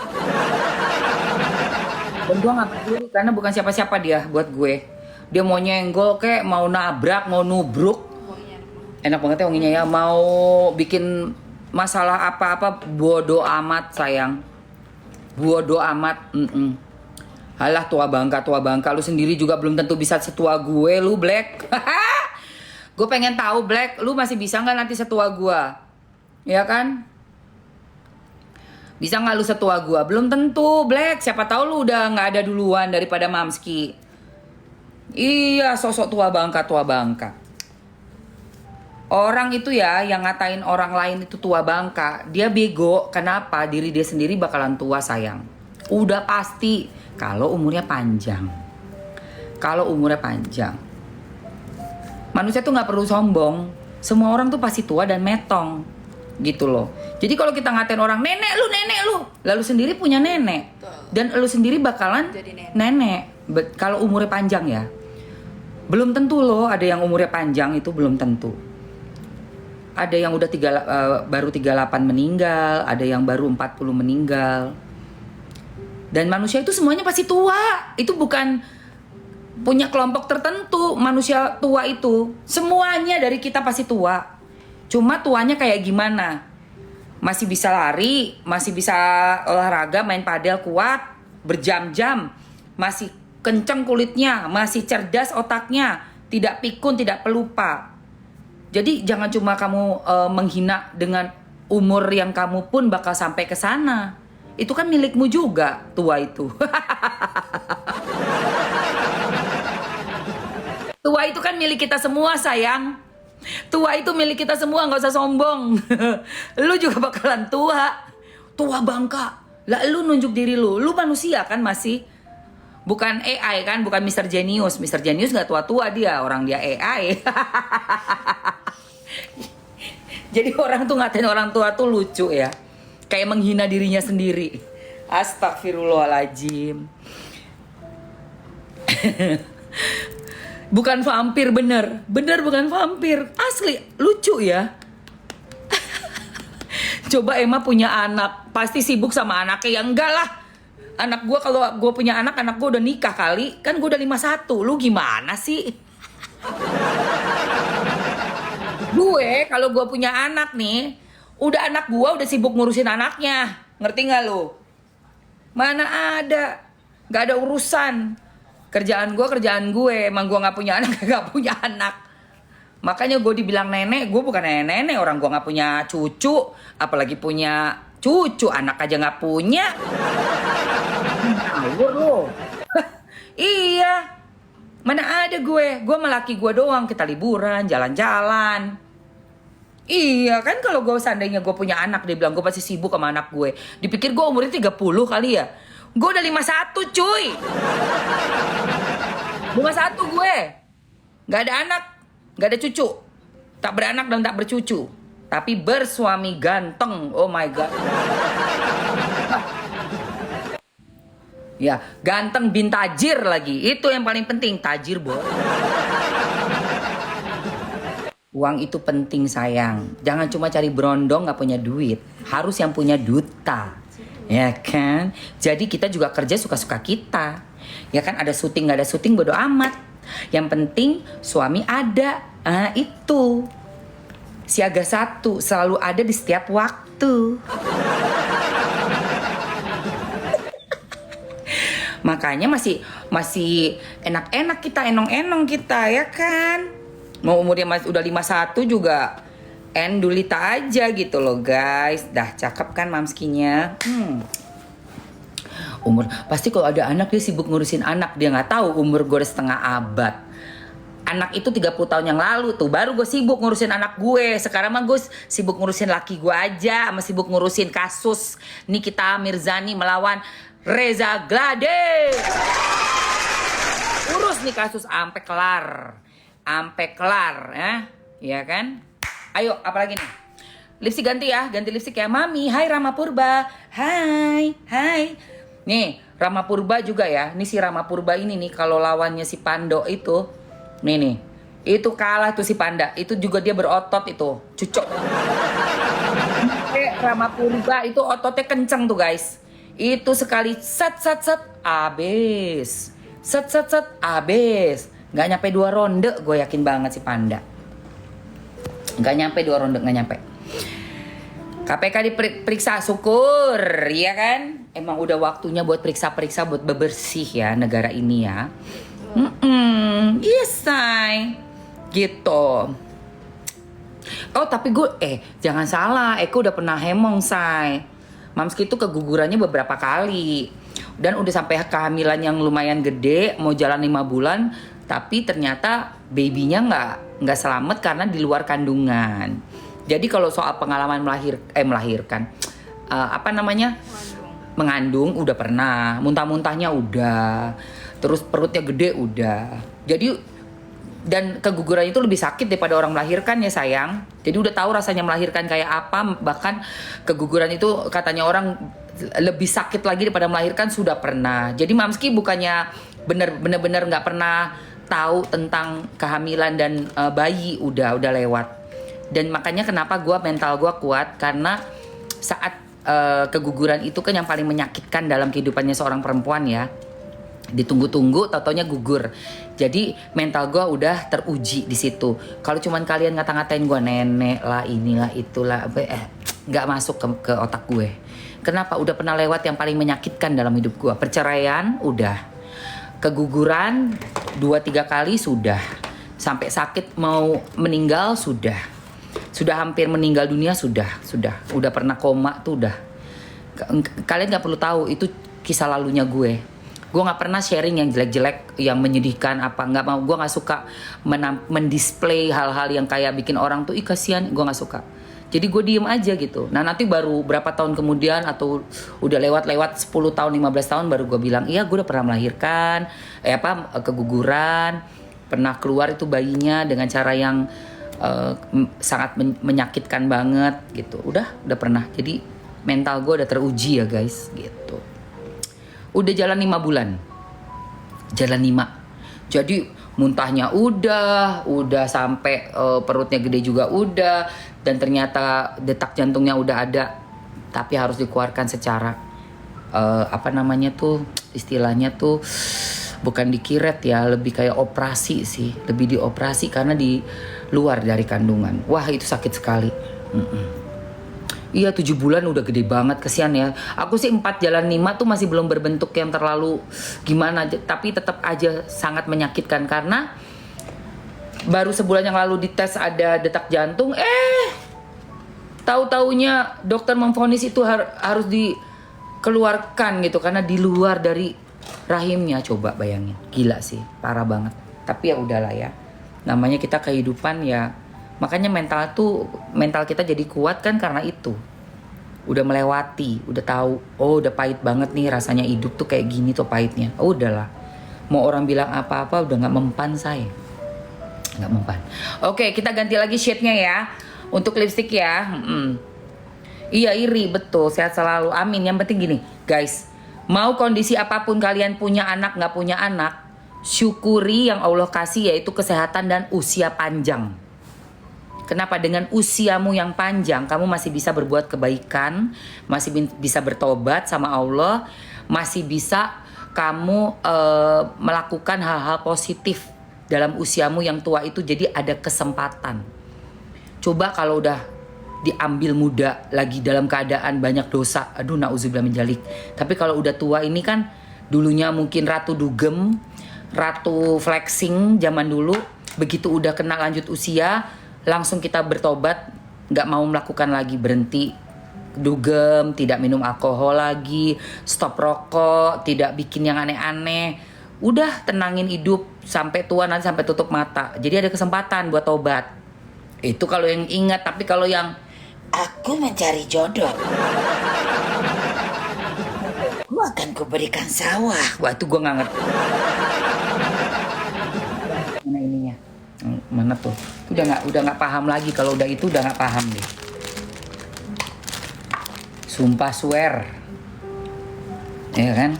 Dan gua nggak peduli karena bukan siapa-siapa dia buat gue. Dia mau nyenggol kayak mau nabrak, mau nubruk. Enak banget ya wanginya ya, mau bikin masalah apa-apa bodo amat sayang. Bodo amat. Alah tua bangka, lu sendiri juga belum tentu bisa setua gue lu Black. Gue pengen tahu Black, lu masih bisa nggak nanti setua gue? Ya kan? Bisa nggak lu setua gue? Belum tentu Black, siapa tahu lu udah nggak ada duluan daripada Mamski. Iya, sosok tua bangka. Orang itu ya yang ngatain orang lain itu tua bangka, dia bego. Kenapa? Diri dia sendiri bakalan tua sayang. Udah pasti kalau umurnya panjang. Manusia tuh nggak perlu sombong. Semua orang tuh pasti tua dan metong. Gitu loh. Jadi kalau kita ngatain orang nenek lu, lalu sendiri punya nenek. Dan lu sendiri bakalan jadi nenek. Kalau umurnya panjang ya. Belum tentu loh ada yang umurnya panjang itu belum tentu. Ada yang udah baru 38 meninggal, ada yang baru 40 meninggal. Dan manusia itu semuanya pasti tua. Itu bukan punya kelompok tertentu manusia tua itu. Semuanya dari kita pasti tua. Cuma tuanya kayak gimana? Masih bisa lari, masih bisa olahraga, main padel kuat, berjam-jam. Masih kenceng kulitnya, masih cerdas otaknya, tidak pikun, tidak pelupa. Jadi jangan cuma kamu menghina dengan umur yang kamu pun bakal sampai ke sana. Itu kan milikmu juga tua itu. Tua itu kan milik kita semua sayang. Tua itu milik kita semua, nggak usah sombong. Lu juga bakalan tua. Tua bangka. Lah lu nunjuk diri lu. Lu manusia kan masih. Bukan AI kan, bukan Mr. Genius. Mr. Genius gak tua-tua dia, orang dia AI. Jadi orang tuh ngatain orang tua tuh lucu ya. Kayak menghina dirinya sendiri. Astagfirullahaladzim. Bukan vampir, bener bukan vampir. Asli, lucu ya. Coba Emma punya anak, pasti sibuk sama anaknya. Ya enggak lah. Anak gue, kalau gue punya anak gue udah nikah kali. Kan gue udah 51. Lu gimana sih? Gue kalau gue punya anak nih, anak gue udah sibuk ngurusin anaknya. Ngerti gak lu? Mana ada. Gak ada urusan. Kerjaan gue. Emang gue gak punya anak, gak punya anak. Makanya gue dibilang nenek. Gue bukan nenek. Orang gue gak punya cucu. Apalagi punya cucu. Anak aja gak punya. Ngawur lo. Iya. Mana ada gue sama laki gue doang. Kita liburan, jalan-jalan. Iya kan, kalau gue seandainya gue punya anak, dia bilang gue pasti sibuk sama anak gue. Dipikir gue umurnya 30 kali ya. Gue udah 51 cuy. 51 gue. Gak ada anak, gak ada cucu. Tak beranak dan tak bercucu. Tapi bersuami ganteng. Oh my god. Ya, ganteng bin tajir lagi. Itu yang paling penting, tajir, Bo. Uang itu penting sayang. Jangan cuma cari berondong gak punya duit. Harus yang punya duta. Ya kan? Jadi kita juga kerja suka-suka kita. Ya kan, ada syuting gak ada syuting bodo amat. Yang penting suami ada. Itu. Siaga 1 selalu ada di setiap waktu. Makanya masih enak-enak kita, enong-enong kita ya kan. Mau umurnya udah 51 juga endulita aja gitu loh guys. Dah cakep kan mamskinya. Umur pasti kalau ada anak dia sibuk ngurusin anak. Dia nggak tahu umur gue udah setengah abad. Anak itu 30 tahun yang lalu tuh baru gue sibuk ngurusin anak gue. Sekarang mah gue sibuk ngurusin laki gue aja. Sama sibuk ngurusin kasus Nikita Mirzani melawan Reza Glade. Urus nih kasus sampai kelar ya kan. Ayo apalagi nih, lipstick ganti ya, ganti lipstick ya Mami. Hai Rama Purba, hai nih Rama Purba juga ya. Nih si Rama Purba ini nih kalau lawannya si Pando itu nih itu kalah tuh si Panda. Itu juga dia berotot itu cucok. Rama Purba itu ototnya kenceng tuh guys. Itu sekali set abis. Set abis. Gak nyampe 2 ronde, gue yakin banget si Panda. Gak nyampe 2 ronde, gak nyampe. KPK diperiksa, syukur, ya kan? Emang udah waktunya buat periksa-periksa, buat bebersih ya negara ini ya. Yes, say. Gitu. Oh, tapi gue, jangan salah, Eko udah pernah hemong, say. Mamski itu kegugurannya beberapa kali. Dan udah sampai kehamilan yang lumayan gede, mau jalan 5 bulan, tapi ternyata babynya nggak selamat karena di luar kandungan. Jadi kalau soal pengalaman melahirkan, mengandung udah pernah, muntah-muntahnya udah, terus perutnya gede udah. Jadi dan keguguran itu lebih sakit daripada orang melahirkan ya sayang. Jadi udah tahu rasanya melahirkan kayak apa, bahkan keguguran itu katanya orang lebih sakit lagi daripada melahirkan sudah pernah. Jadi Mamski bukannya bener-bener nggak pernah tahu tentang kehamilan dan bayi, udah lewat. Dan makanya kenapa mental gue kuat, karena saat keguguran itu kan yang paling menyakitkan dalam kehidupannya seorang perempuan ya. Ditunggu-tunggu, tau-taunya gugur. Jadi mental gue udah teruji di situ. Kalau cuman kalian ngata-ngatain gue nenek lah, inilah itulah, nggak masuk ke otak gue. Kenapa? Udah pernah lewat yang paling menyakitkan dalam hidup gue. Perceraian udah, keguguran 2-3 kali sudah, sampai sakit mau meninggal sudah hampir meninggal dunia sudah udah pernah koma tuh udah. Kalian nggak perlu tahu itu kisah lalunya gue nggak pernah sharing yang jelek-jelek, yang menyedihkan apa, nggak mau. Gue nggak suka mendisplay hal-hal yang kayak bikin orang tuh kasihan, gue nggak suka. Jadi gue diem aja gitu. Nah nanti baru berapa tahun kemudian atau udah lewat 10 tahun 15 tahun baru gue bilang, iya gue udah pernah melahirkan, keguguran, pernah keluar itu bayinya dengan cara yang sangat menyakitkan banget gitu. Udah pernah. Jadi mental gue udah teruji ya guys gitu. Udah jalan 5 bulan. Jalan 5. Jadi muntahnya udah sampai perutnya gede juga udah, dan ternyata detak jantungnya udah ada, tapi harus dikeluarkan secara istilahnya tuh bukan dikiret ya, lebih kayak operasi sih, lebih dioperasi karena di luar dari kandungan. Wah itu sakit sekali. Iya 7 bulan udah gede banget, kesian ya. Aku sih 4 jalan 5 tuh masih belum berbentuk yang terlalu gimana, tapi tetap aja sangat menyakitkan karena baru sebulan yang lalu dites ada detak jantung, tahu-taunya dokter memvonis itu harus dikeluarkan gitu karena di luar dari rahimnya. Coba bayangin, gila sih, parah banget. Tapi ya udahlah ya, namanya kita kehidupan ya. Makanya mental kita jadi kuat kan karena itu. Udah melewati, udah tahu, udah pahit banget nih rasanya hidup tuh kayak gini tuh pahitnya. Udahlah. Mau orang bilang apa-apa udah enggak mempan saya. Enggak mempan. Oke, kita ganti lagi shade-nya ya. Untuk lipstick ya. Iya iri, betul. Sehat selalu. Amin. Yang penting gini, guys. Mau kondisi apapun kalian punya anak, nggak punya anak, syukuri yang Allah kasih yaitu kesehatan dan usia panjang. Kenapa? Dengan usiamu yang panjang, kamu masih bisa berbuat kebaikan, masih bisa bertobat sama Allah, masih bisa kamu melakukan hal-hal positif dalam usiamu yang tua itu. Jadi ada kesempatan. Coba kalau udah diambil muda lagi dalam keadaan banyak dosa, aduh nauzubillah min dzalik. Tapi kalau udah tua ini kan, dulunya mungkin ratu dugem, ratu flexing zaman dulu, begitu udah kena lanjut usia langsung kita bertobat, nggak mau melakukan lagi, berhenti dugem, tidak minum alkohol lagi, stop rokok, tidak bikin yang aneh-aneh, udah tenangin hidup sampai tua, nanti sampai tutup mata. Jadi ada kesempatan buat tobat. Itu kalau yang ingat. Tapi kalau yang aku mencari jodoh, aku akan kuberikan sawah, wah itu gue nggak ngerti. Mana ininya? Mana tuh? Udah nggak paham lagi. Kalau udah itu udah nggak paham deh. Sumpah swear, ya kan?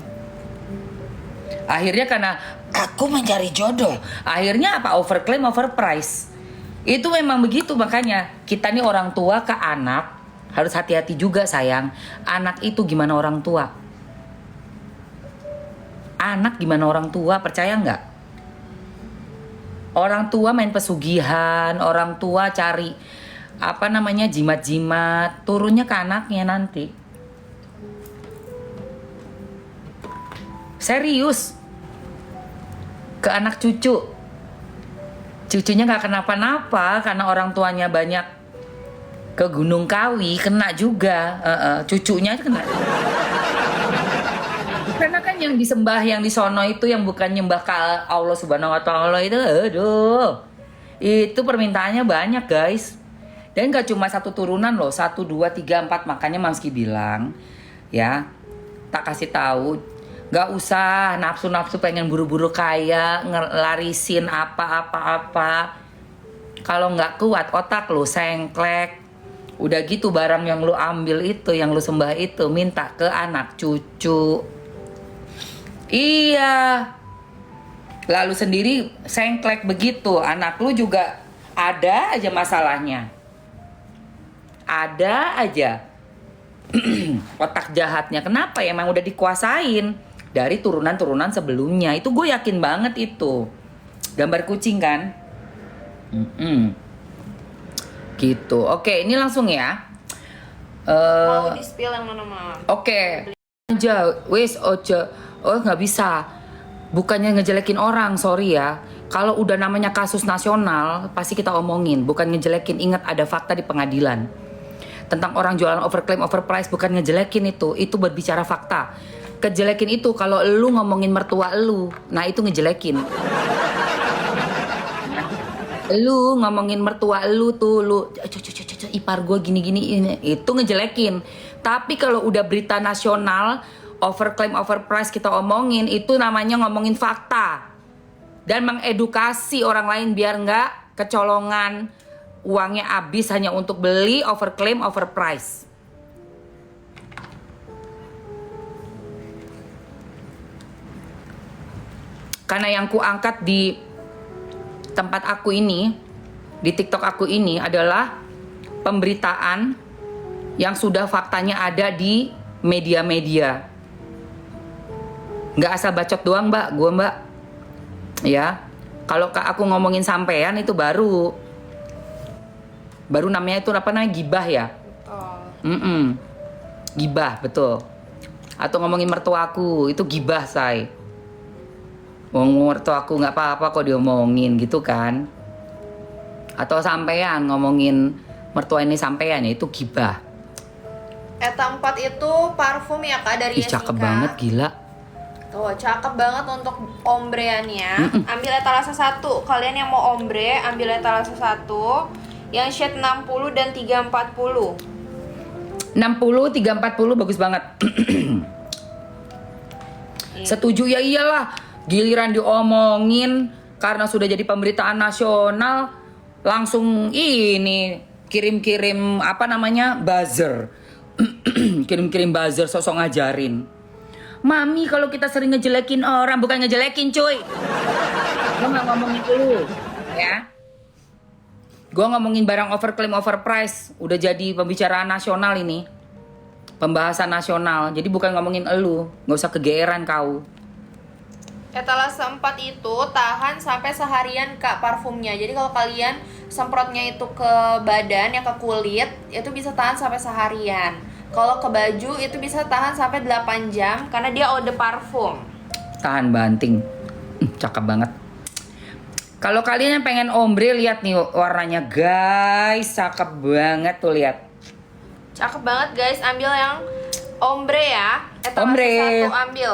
Akhirnya karena aku mencari jodoh, akhirnya apa? Overclaim, overprice. Itu memang begitu. Makanya kita nih orang tua ke anak harus hati-hati juga sayang. Anak itu gimana orang tua? Anak gimana orang tua? Percaya nggak? Orang tua main pesugihan, orang tua cari apa namanya, jimat-jimat, turunnya ke anaknya nanti. Serius, ke anak cucu. Cucunya nggak kenapa-napa karena orang tuanya banyak ke Gunung Kawi, kena juga. Cucunya kena. Karena kan yang disembah, yang disono itu yang bukan nyembah ke Allah Subhanahu Wa Taala itu, aduh, itu permintaannya banyak guys. Dan gak cuma satu turunan loh, 1, 2, 3, 4. Makanya Mamski bilang, ya, tak kasih tahu, gak usah nafsu-nafsu pengen buru-buru kaya, ngelarisin apa-apa-apa. Kalau nggak kuat otak lo sengklek. Udah gitu barang yang lu ambil itu, yang lu sembah itu, minta ke anak cucu. Iya. Lalu sendiri sengklek begitu, anak lu juga ada aja masalahnya. Ada aja otak jahatnya. Kenapa? Ya, emang udah dikuasain dari turunan-turunan sebelumnya. Itu gue yakin banget itu. Gambar kucing kan? Gitu. Oke, ini langsung ya. Mau di-spill yang mana mah? Oke. Aja, wis ojo. Oh, nggak bisa. Bukannya ngejelekin orang, sorry ya. Kalau udah namanya kasus nasional, pasti kita omongin. Bukan ngejelekin, ingat ada fakta di pengadilan. Tentang orang jualan overclaim, overprice, bukan ngejelekin itu. Itu berbicara fakta. Kejelekin itu kalau lu ngomongin mertua lu, nah itu ngejelekin. Lu ngomongin mertua lu tuh, lu ipar gue gini-gini, itu ngejelekin. Tapi kalau udah berita nasional, overclaim, overprice kita omongin, itu namanya ngomongin fakta. Dan mengedukasi orang lain biar nggak kecolongan, uangnya habis hanya untuk beli overclaim, overprice. Karena yang ku angkat di tempat aku ini, di TikTok aku ini adalah pemberitaan yang sudah faktanya ada di media-media. Nggak asal bacot doang mbak, gue mbak. Ya, kalau aku ngomongin sampean itu baru namanya itu apa namanya, gibah ya. Gibah, betul. Atau ngomongin mertuaku, itu gibah say. Mertuaku nggak apa-apa kok diomongin gitu kan. Atau sampean ngomongin mertua ini sampean, ya itu gibah. Eta 4 itu parfum ya kak dari Ih, Jessica. cakep banget, gila. Tuh, cakep banget untuk ombreannya. Ambil etalase 1. Kalian yang mau ombre, ambil etalase 1 yang shade 60 dan 340. 60, 340 bagus banget. Setuju ya, iyalah. Giliran diomongin karena sudah jadi pemberitaan nasional, langsung ini kirim-kirim apa namanya, buzzer. Kirim-kirim buzzer sosok ngajarin. Mami, kalau kita sering ngejelekin orang, bukan ngejelekin cuy. Gue gak ngomongin dulu, ya. Gue ngomongin barang overclaim, overprice. Udah jadi pembicaraan nasional ini. Pembahasan nasional. Jadi bukan ngomongin elu. Gak usah kegeeran kau. Etalase 4 itu tahan sampai seharian kak parfumnya. Jadi kalau kalian semprotnya itu ke badan, ya ke kulit, itu bisa tahan sampai seharian. Kalau ke baju itu bisa tahan sampai 8 jam karena dia eau de parfum. Tahan banting. Cakep banget. Kalau kalian yang pengen ombre, lihat nih warnanya guys, cakep banget tuh, lihat. Cakep banget guys, ambil yang ombre ya. Etalase Ombre. 1 ambil.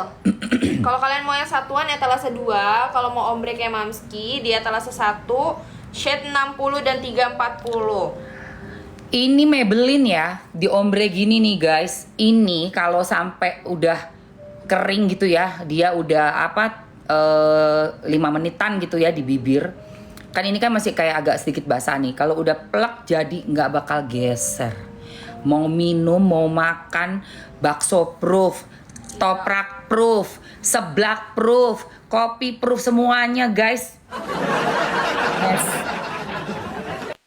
Kalau kalian mau yang satuan etalase 2, kalau mau ombre kayak Mamski di etalase 1 shade 60 dan 340. Ini Maybelline ya, di ombre gini nih guys. Ini kalau sampai udah kering gitu ya, dia udah apa 5 menitan gitu ya di bibir. Kan ini kan masih kayak agak sedikit basah nih. Kalau udah plek jadi nggak bakal geser. Mau minum, mau makan, bakso proof, toprak proof, seblak proof, kopi proof, semuanya guys. Yes.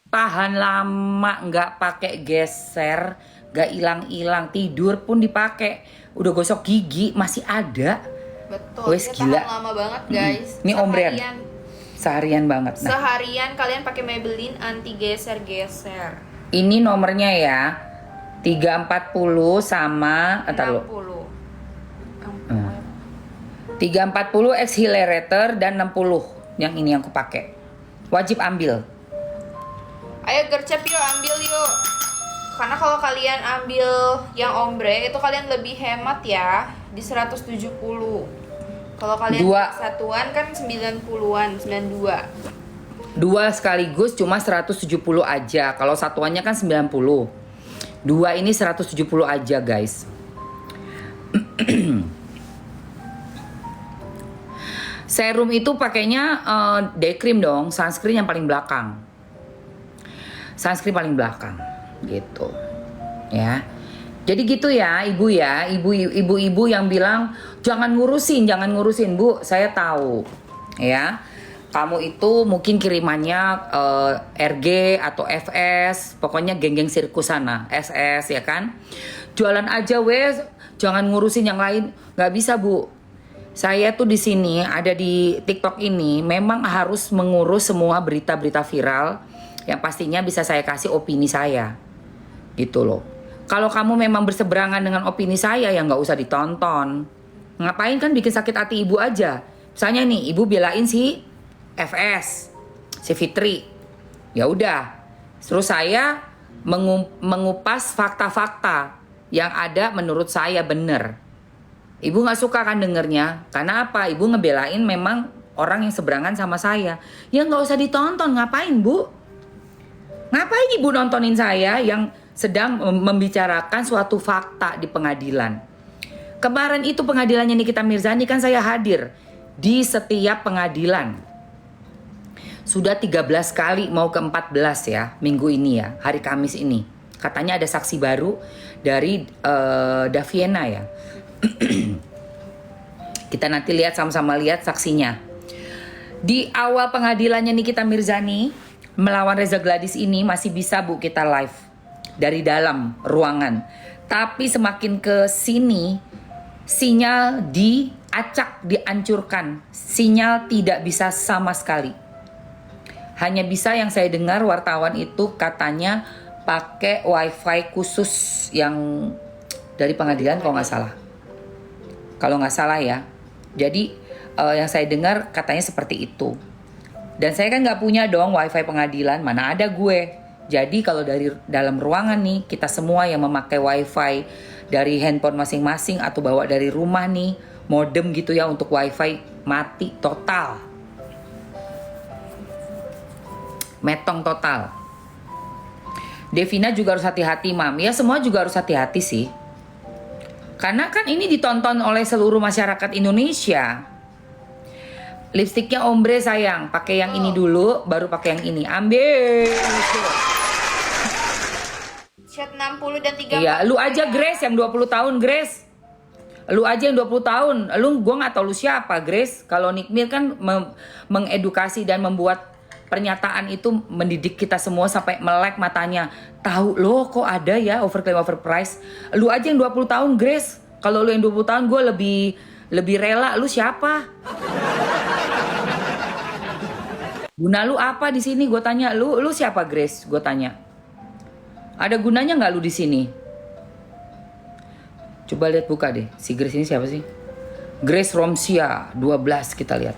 Tahan lama, nggak pakai geser, nggak hilang-hilang. Tidur pun dipakai. Udah gosok gigi masih ada. Betul, Wes, dia gila. tahan lama banget guys. Ini ombrean. Seharian banget. Nah, Seharian kalian pakai Maybelline anti geser-geser. Ini nomornya ya. 340 sama entar lu. 340 accelerator dan 60. Yang ini yang aku pakai. Wajib ambil. Ayo gercep yuk, ambil yuk. Karena kalau kalian ambil yang ombre itu kalian lebih hemat ya di 170. Kalau kalian Dua. satuan kan 90-an, 92. Dua sekaligus cuma 170 aja. Kalau satuannya kan 90. Dua ini 170 aja, guys. Serum itu pakainya day cream dong, sunscreen yang paling belakang. Sunscreen paling belakang gitu. Ya. Jadi gitu ya, Ibu ya. Ibu-ibu yang bilang jangan ngurusin, Bu. Saya tahu. Ya. Kamu itu mungkin kirimannya RG atau FS, pokoknya geng-geng sirkus sana, SS ya kan. Jualan aja wes, jangan ngurusin yang lain. Nggak bisa, Bu. Saya tuh di sini ada di TikTok ini memang harus mengurus semua berita-berita viral yang pastinya bisa saya kasih opini saya. Gitu loh. Kalau kamu memang berseberangan dengan opini saya ya nggak usah ditonton. Ngapain kan bikin sakit hati ibu aja. Misalnya nih, ibu belain si FS, si Fitri. Ya udah. Terus saya mengupas fakta-fakta yang ada menurut saya benar. Ibu gak suka kan dengernya. Karena apa? Ibu ngebelain memang orang yang seberangan sama saya. Ya gak usah ditonton. Ngapain, Bu? Ngapain ibu nontonin saya yang sedang membicarakan suatu fakta di pengadilan? Kemarin itu pengadilannya Nikita Mirzani kan saya hadir di setiap pengadilan. Sudah 13 kali mau ke 14 ya minggu ini ya, hari Kamis ini. Katanya ada saksi baru dari Daviena ya. Kita nanti lihat sama-sama lihat saksinya. Di awal pengadilannya Nikita Mirzani melawan Reza Gladys ini masih bisa Bu kita live dari dalam ruangan. Tapi semakin ke sini sinyal diacak, dihancurkan. Sinyal tidak bisa sama sekali. Hanya bisa yang saya dengar wartawan itu katanya pakai wifi khusus yang dari pengadilan kalau nggak salah. Kalau nggak salah ya. Jadi yang saya dengar katanya seperti itu. Dan saya kan nggak punya dong wifi pengadilan, mana ada gue. Jadi kalau dari dalam ruangan nih, kita semua yang memakai wifi dari handphone masing-masing atau bawa dari rumah nih, modem gitu ya untuk wifi mati total. Metong total. Devina juga harus hati-hati, Mam. Ya semua juga harus hati-hati sih. Karena kan ini ditonton oleh seluruh masyarakat Indonesia. Lipstiknya ombre sayang, pakai yang ini dulu, baru pakai yang ini. Ambil. Shade 60 dan 30. Iya, lu aja Grace yang 20 tahun, Grace. Lu aja yang 20 tahun. Gua nggak tahu lu siapa, Grace. Kalau Nick Mir kan mengedukasi dan membuat pernyataan itu mendidik kita semua sampai melek matanya. Tahu lo kok ada ya overclaim overprice. Lu aja yang 20 tahun, Grace. Kalau lu yang 20 tahun gue lebih rela. Lu siapa? Guna lu apa di sini? Gue tanya. Lu siapa, Grace? Gue tanya. Ada gunanya nggak lu di sini? Coba lihat buka deh. Si Grace ini siapa sih? Grace Romsia 12 kita lihat.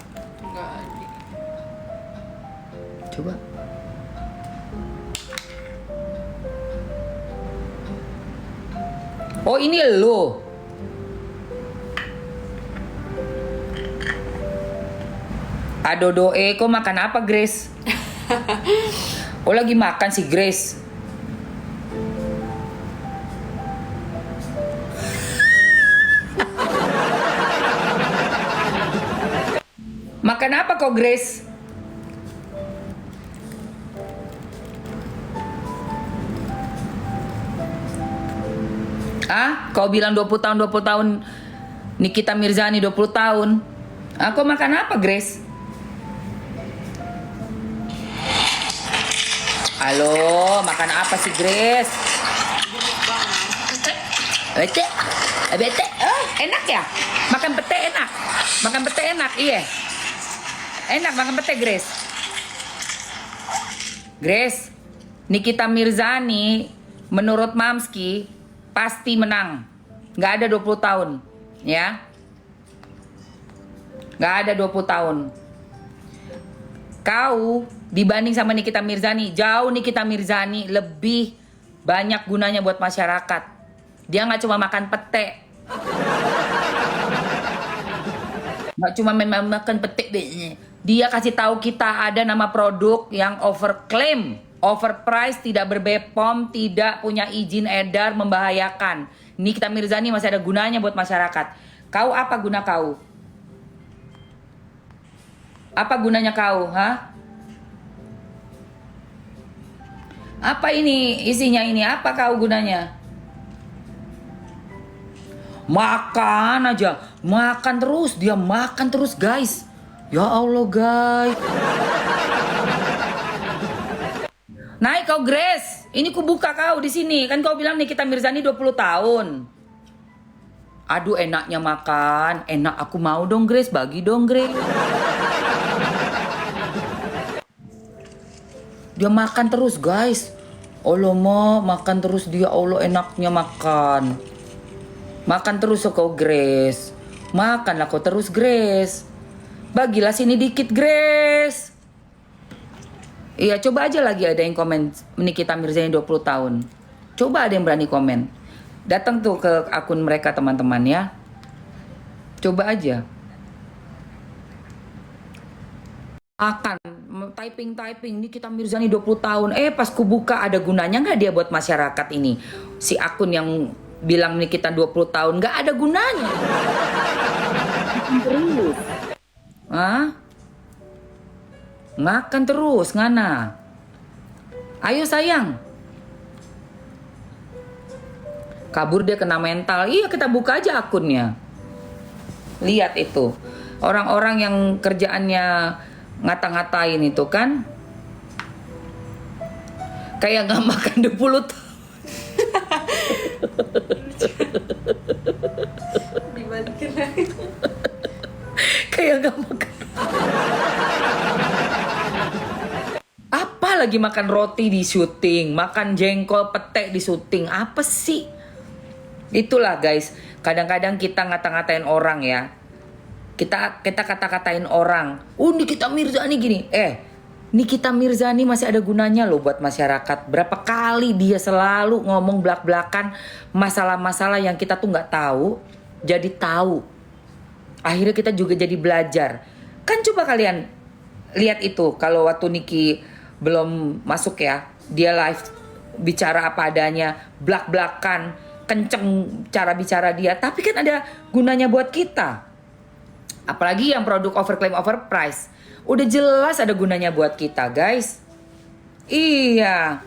Coba. Oh ini lo. Adodoe, kok makan apa Grace? Oh lagi makan si Grace. Makan apa kok Grace? Ah, kau bilang 20 tahun Nikita Mirzani 20 tahun. Ah, kau makan apa, Grace? Halo, makan apa sih, Grace? Bete? Bete? Oh, enak ya? Makan pete enak? Makan pete enak, iya. Enak makan pete, Grace. Grace, Nikita Mirzani menurut Mamski pasti menang. Nggak ada 20 tahun, ya. Nggak ada 20 tahun. Kau dibanding sama Nikita Mirzani, jauh Nikita Mirzani lebih banyak gunanya buat masyarakat. Dia nggak cuma makan pete. Nggak cuma makan pete. Dia kasih tahu kita ada nama produk yang overclaim, overpriced, tidak berbepom, tidak punya izin edar, membahayakan. Nikita Mirzani masih ada gunanya buat masyarakat. Kau apa guna kau? Apa gunanya kau, ha? Apa ini isinya ini? Apa kau gunanya? Makan aja, makan terus, dia makan terus guys. Ya Allah guys. Naik kau Grace, ini ku buka kau di sini. Kan kau bilang Nikita Mirzani 20 tahun. Aduh enaknya makan, enak aku mau dong Grace, bagi dong Grace. Dia makan terus guys. Allah mau makan terus dia, Allah enaknya makan. Makan terus kau Grace. Makanlah kau terus Grace. Bagilah sini dikit Grace. Iya coba aja lagi ada yang komen Nikita Mirzani 20 tahun. Coba ada yang berani komen. Datang tuh ke akun mereka teman-teman ya. Coba aja. Akan typing Nikita Mirzani 20 tahun. Pas ku buka ada gunanya nggak dia buat masyarakat ini? Si akun yang bilang Nikita 20 tahun nggak ada gunanya. Terus. Hah? Makan terus ngana. Ayo sayang. Kabur dia kena mental. Iya kita buka aja akunnya. Lihat itu. Orang-orang yang kerjaannya ngata-ngatain itu kan kayak gak makan 20 tahun. Dibalikin lagi. Kayak gak makan. Apa lagi makan roti di syuting, makan jengkol pete di syuting, apa sih? Itulah guys, kadang-kadang kita ngata-ngatain orang ya. Kita kata-katain orang. Nikita Mirzani gini. Nikita Mirzani masih ada gunanya loh buat masyarakat. Berapa kali dia selalu ngomong belak-belakan masalah-masalah yang kita tuh nggak tahu, jadi tahu. Akhirnya kita juga jadi belajar. Kan coba kalian lihat itu kalau waktu Niki belum masuk ya, dia live bicara apa adanya, belak-belakan, kenceng cara bicara dia. Tapi kan ada gunanya buat kita. Apalagi yang produk overclaim overprice. Udah jelas ada gunanya buat kita, guys. Iya.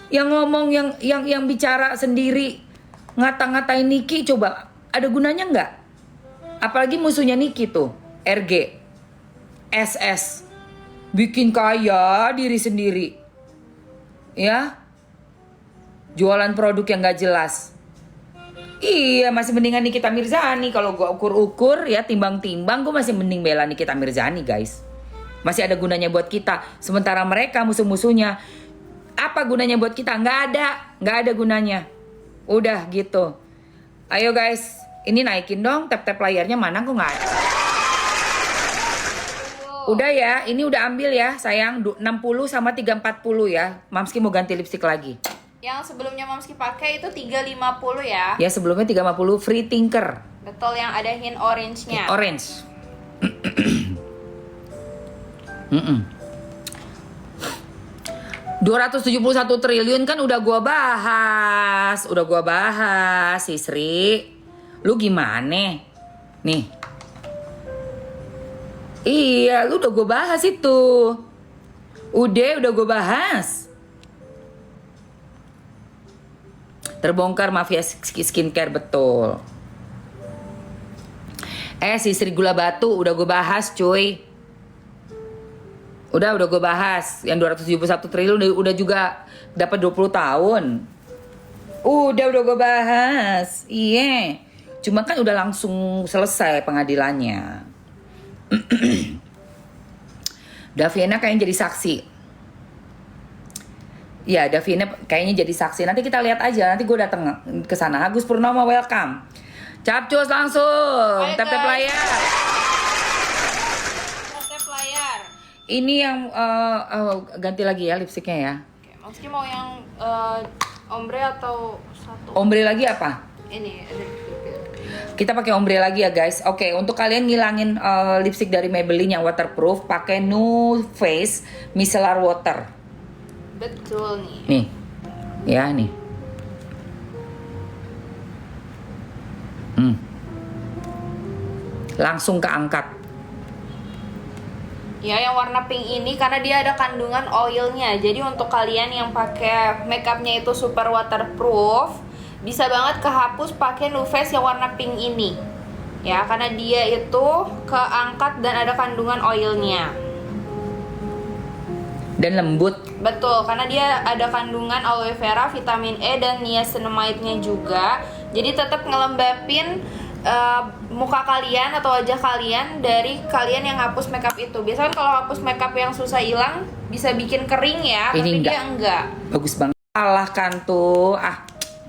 Yang ngomong yang bicara sendiri ngata-ngatain Niki coba ada gunanya nggak? Apalagi musuhnya Niki tuh, RG. SS. Bikin kaya diri sendiri. Ya. Jualan produk yang nggak jelas. Iya masih mendingan Nikita Mirzani. Kalau gue ukur-ukur ya timbang-timbang gue masih mending bela Nikita Mirzani guys. Masih ada gunanya buat kita. Sementara mereka musuh-musuhnya apa gunanya buat kita? Nggak ada gunanya. Udah gitu. Ayo guys, ini naikin dong tap-tap layarnya, mana kok nggak ada. Udah ya, ini udah ambil ya sayang 60 sama 340 ya. Mamski mau ganti lipstick lagi. Yang sebelumnya Mamski pakai itu 350 ya. Ya sebelumnya 350 free tinker. Betul, yang ada hint orange-nya. Orange. 271 triliun kan udah gua bahas, Sisri. Lu gimana? Nih. Iya, lu udah gua bahas itu. Udah gua bahas. Terbongkar mafia skincare betul. Sisri gula batu udah gue bahas cuy. Udah gue bahas. Yang 271 triliun udah juga dapat 20 tahun. Udah gue bahas. Iya. Cuma kan udah langsung selesai pengadilannya. Daviena kayak jadi saksi. Ya, Davina kayaknya jadi saksi. Nanti kita lihat aja. Nanti gue datang ke sana. Agus Purnomo, welcome. Capcus langsung. Ayo, Tap-tap guys. layar. Tap layar. Ini yang ganti lagi ya lipstiknya ya. Oke, Mamski mau yang ombre atau satu? Ombre lagi apa? Ini ada di pipit. Kita pakai ombre lagi ya guys. Oke, untuk kalian ngilangin lipstick dari Maybelline yang waterproof, pakai New Face Micellar Water. Betul nih. Nih. Ya, nih. Langsung keangkat. Ya, yang warna pink ini karena dia ada kandungan oilnya. Jadi untuk kalian yang pakai makeupnya itu super waterproof, bisa banget kehapus pakai New Face yang warna pink ini. Ya, karena dia itu keangkat dan ada kandungan oilnya. Dan lembut. Betul, karena dia ada kandungan aloe vera, vitamin E, dan niacinamide-nya juga. Jadi tetap ngelembapin muka kalian atau wajah kalian dari kalian yang hapus makeup itu. Biasanya kalau hapus makeup yang susah hilang bisa bikin kering ya, Ini tapi dia enggak. Bagus banget. Salah kan tuh.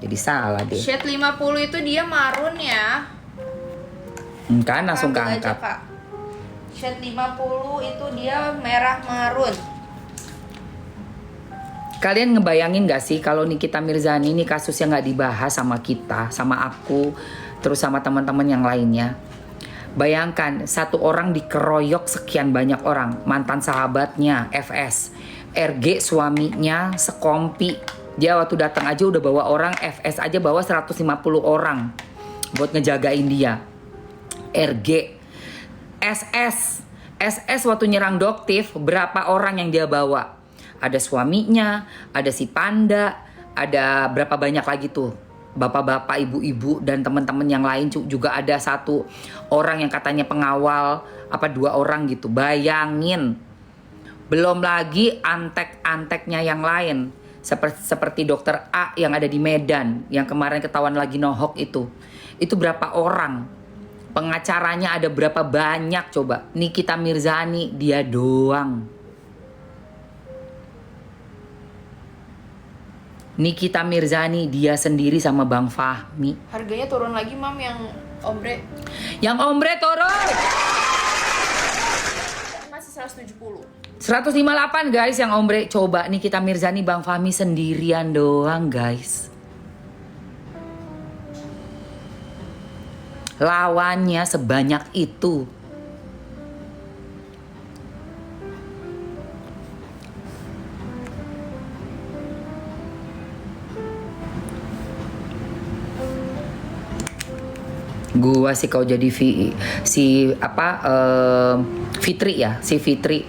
Jadi salah deh. Shade 50 itu dia marun ya. Kan langsung Ambil aja, keangkat. Kak. Shade 50 itu dia merah marun. Kalian ngebayangin gak sih kalau Nikita Mirzani ini kasusnya nggak dibahas sama kita, sama aku, terus sama teman-teman yang lainnya. Bayangkan satu orang dikeroyok sekian banyak orang, mantan sahabatnya FS, RG suaminya sekompi. Dia waktu datang aja udah bawa orang, FS aja bawa 150 orang buat ngejagain dia. RG, SS waktu nyerang Doktif berapa orang yang dia bawa? Ada suaminya, ada si Panda, ada berapa banyak lagi tuh bapak-bapak, ibu-ibu dan teman-teman yang lain juga ada satu orang yang katanya pengawal apa 2 orang gitu. Bayangin. Belum lagi antek-anteknya yang lain seperti dokter A yang ada di Medan yang kemarin ketahuan lagi nohok itu. Itu berapa orang? Pengacaranya ada berapa banyak coba? Nikita Mirzani dia doang. Nikita Mirzani dia sendiri sama Bang Fahmi. Harganya turun lagi, Mam, yang ombre. Yang ombre turun Masih 170. 158 guys yang ombre. Coba Nikita Mirzani Bang Fahmi sendirian doang guys. Lawannya sebanyak itu. Gua sih kau jadi Fitri ya, si Fitri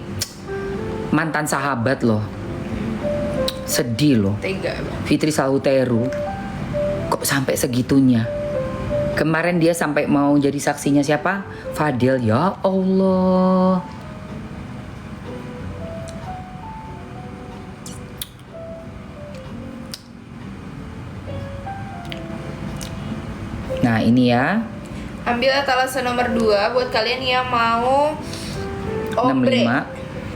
mantan sahabat loh, sedih loh. Tega. Fitri Sahuteru kok sampai segitunya. Kemarin dia sampai mau jadi saksinya siapa? Fadil, ya Allah. Nah ini ya. Ambil etalase nomor 2 buat kalian yang mau ombre.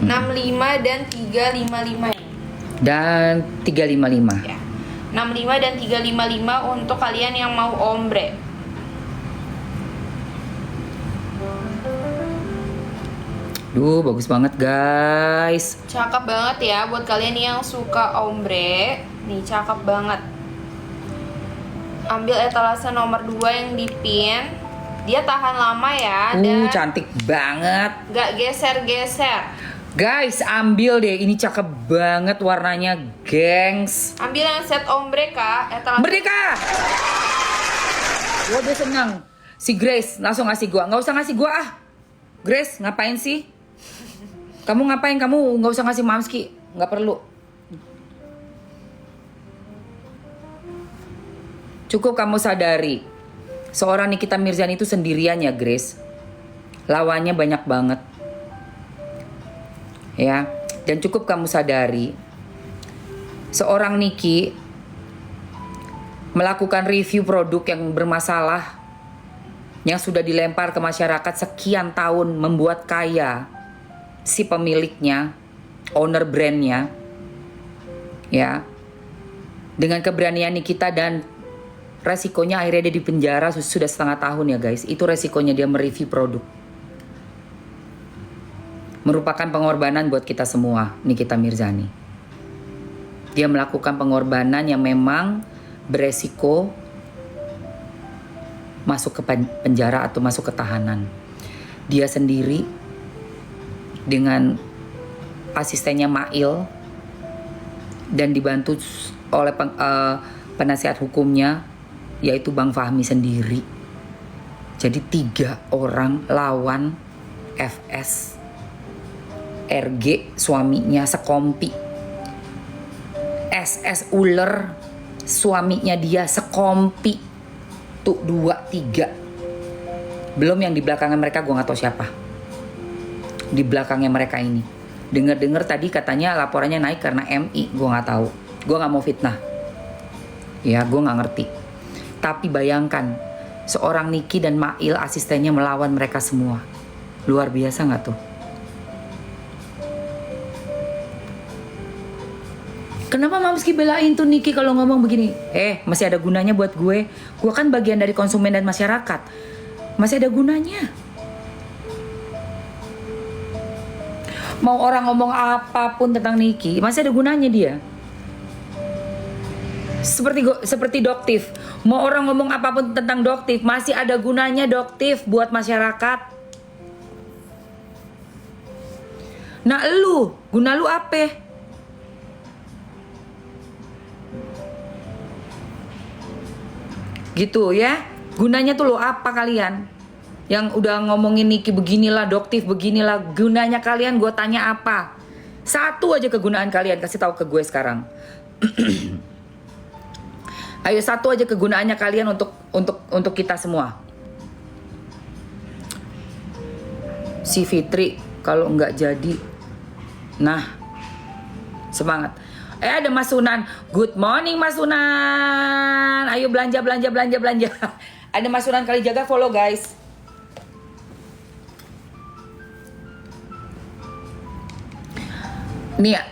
65 dan 355 ini. Dan 355. Ya. 65 dan 355 untuk kalian yang mau ombre. Duh, bagus banget guys. Cakep banget ya buat kalian yang suka ombre. Nih, cakep banget. Ambil etalase nomor 2 yang di pin. Dia tahan lama ya dan Cantik banget. gak geser-geser. Guys, ambil deh. Ini cakep banget warnanya, gengs. Ambil yang set ombre, Kak. Etalase Merdeka! Gua udah senang. Si Grace langsung ngasih gua. Nggak usah ngasih gua ah. Grace, ngapain sih? Kamu ngapain? Kamu nggak usah ngasih Mamski. Nggak perlu. Cukup kamu sadari. Seorang Nikita Mirzani itu sendirian ya, Grace. Lawannya banyak banget. Ya, dan cukup kamu sadari. Seorang Niki melakukan review produk yang bermasalah yang sudah dilempar ke masyarakat sekian tahun, membuat kaya si pemiliknya, owner brandnya. Ya. Dengan keberanian Nikita dan resikonya akhirnya dia di penjara sudah setengah tahun ya guys. Itu resikonya dia mereview produk. Merupakan pengorbanan buat kita semua, Nikita Mirzani. Dia melakukan pengorbanan yang memang beresiko masuk ke penjara atau masuk ke tahanan. Dia sendiri dengan asistennya Mail dan dibantu oleh penasihat hukumnya yaitu Bang Fahmi sendiri. Jadi 3 orang lawan FS, RG suaminya sekompi, SS uler suaminya dia sekompi, tuh 2, 3. Belum yang di belakangnya mereka, gue gak tahu siapa di belakangnya mereka ini. Dengar tadi katanya laporannya naik karena MI, gue gak tahu. Gue gak mau fitnah, ya gue gak ngerti. Tapi bayangkan seorang Niki dan Mail asistennya melawan mereka semua. Luar biasa gak tuh? Kenapa Mamski belain tuh Niki kalau ngomong begini? Masih ada gunanya buat gue. Gue kan bagian dari konsumen dan masyarakat. Masih ada gunanya. Mau orang ngomong apapun tentang Niki, masih ada gunanya dia. Seperti Doktif. Mau orang ngomong apapun tentang Doktif, masih ada gunanya Doktif buat masyarakat. Nah lu, guna lu apa? Gitu ya. Gunanya tuh lo apa kalian? Yang udah ngomongin Niki beginilah, Doktif beginilah. Gunanya kalian gue tanya apa? Satu aja kegunaan kalian, kasih tahu ke gue sekarang. Ayo satu aja kegunaannya kalian untuk kita semua. Si Fitri kalau nggak jadi, nah semangat. Ada Mas Sunan. Good morning Mas Sunan. Ayo belanja. Ada Mas Sunan Kalijaga, follow guys. Nih ya.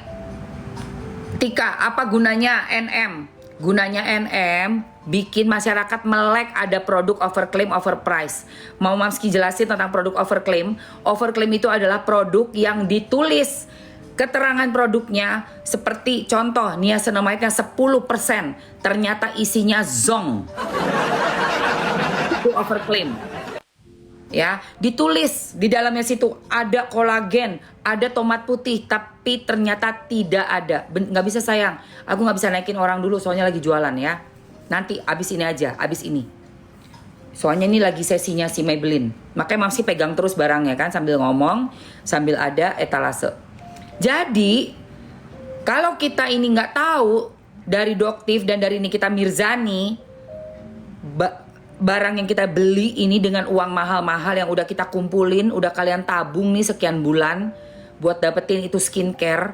Tika, apa gunanya NM? Gunanya NM bikin masyarakat melek ada produk overclaim overprice. Mau Mamski jelasin tentang produk overclaim? Overclaim itu adalah produk yang ditulis keterangan produknya seperti contoh niacinamide-nya 10%, ternyata isinya zong. Itu overclaim. Ya, ditulis di dalamnya situ ada kolagen, ada tomat putih, tapi ternyata tidak ada. Nggak bisa sayang, aku nggak bisa naikin orang dulu soalnya lagi jualan ya. Nanti abis ini aja, abis ini. Soalnya ini lagi sesinya si Maybelline. Makanya masih pegang terus barangnya kan sambil ngomong, sambil ada etalase. Jadi kalau kita ini nggak tahu dari Doktif dan dari Nikita Mirzani, barang yang kita beli ini dengan uang mahal-mahal yang udah kita kumpulin, udah kalian tabung nih sekian bulan buat dapetin itu skincare.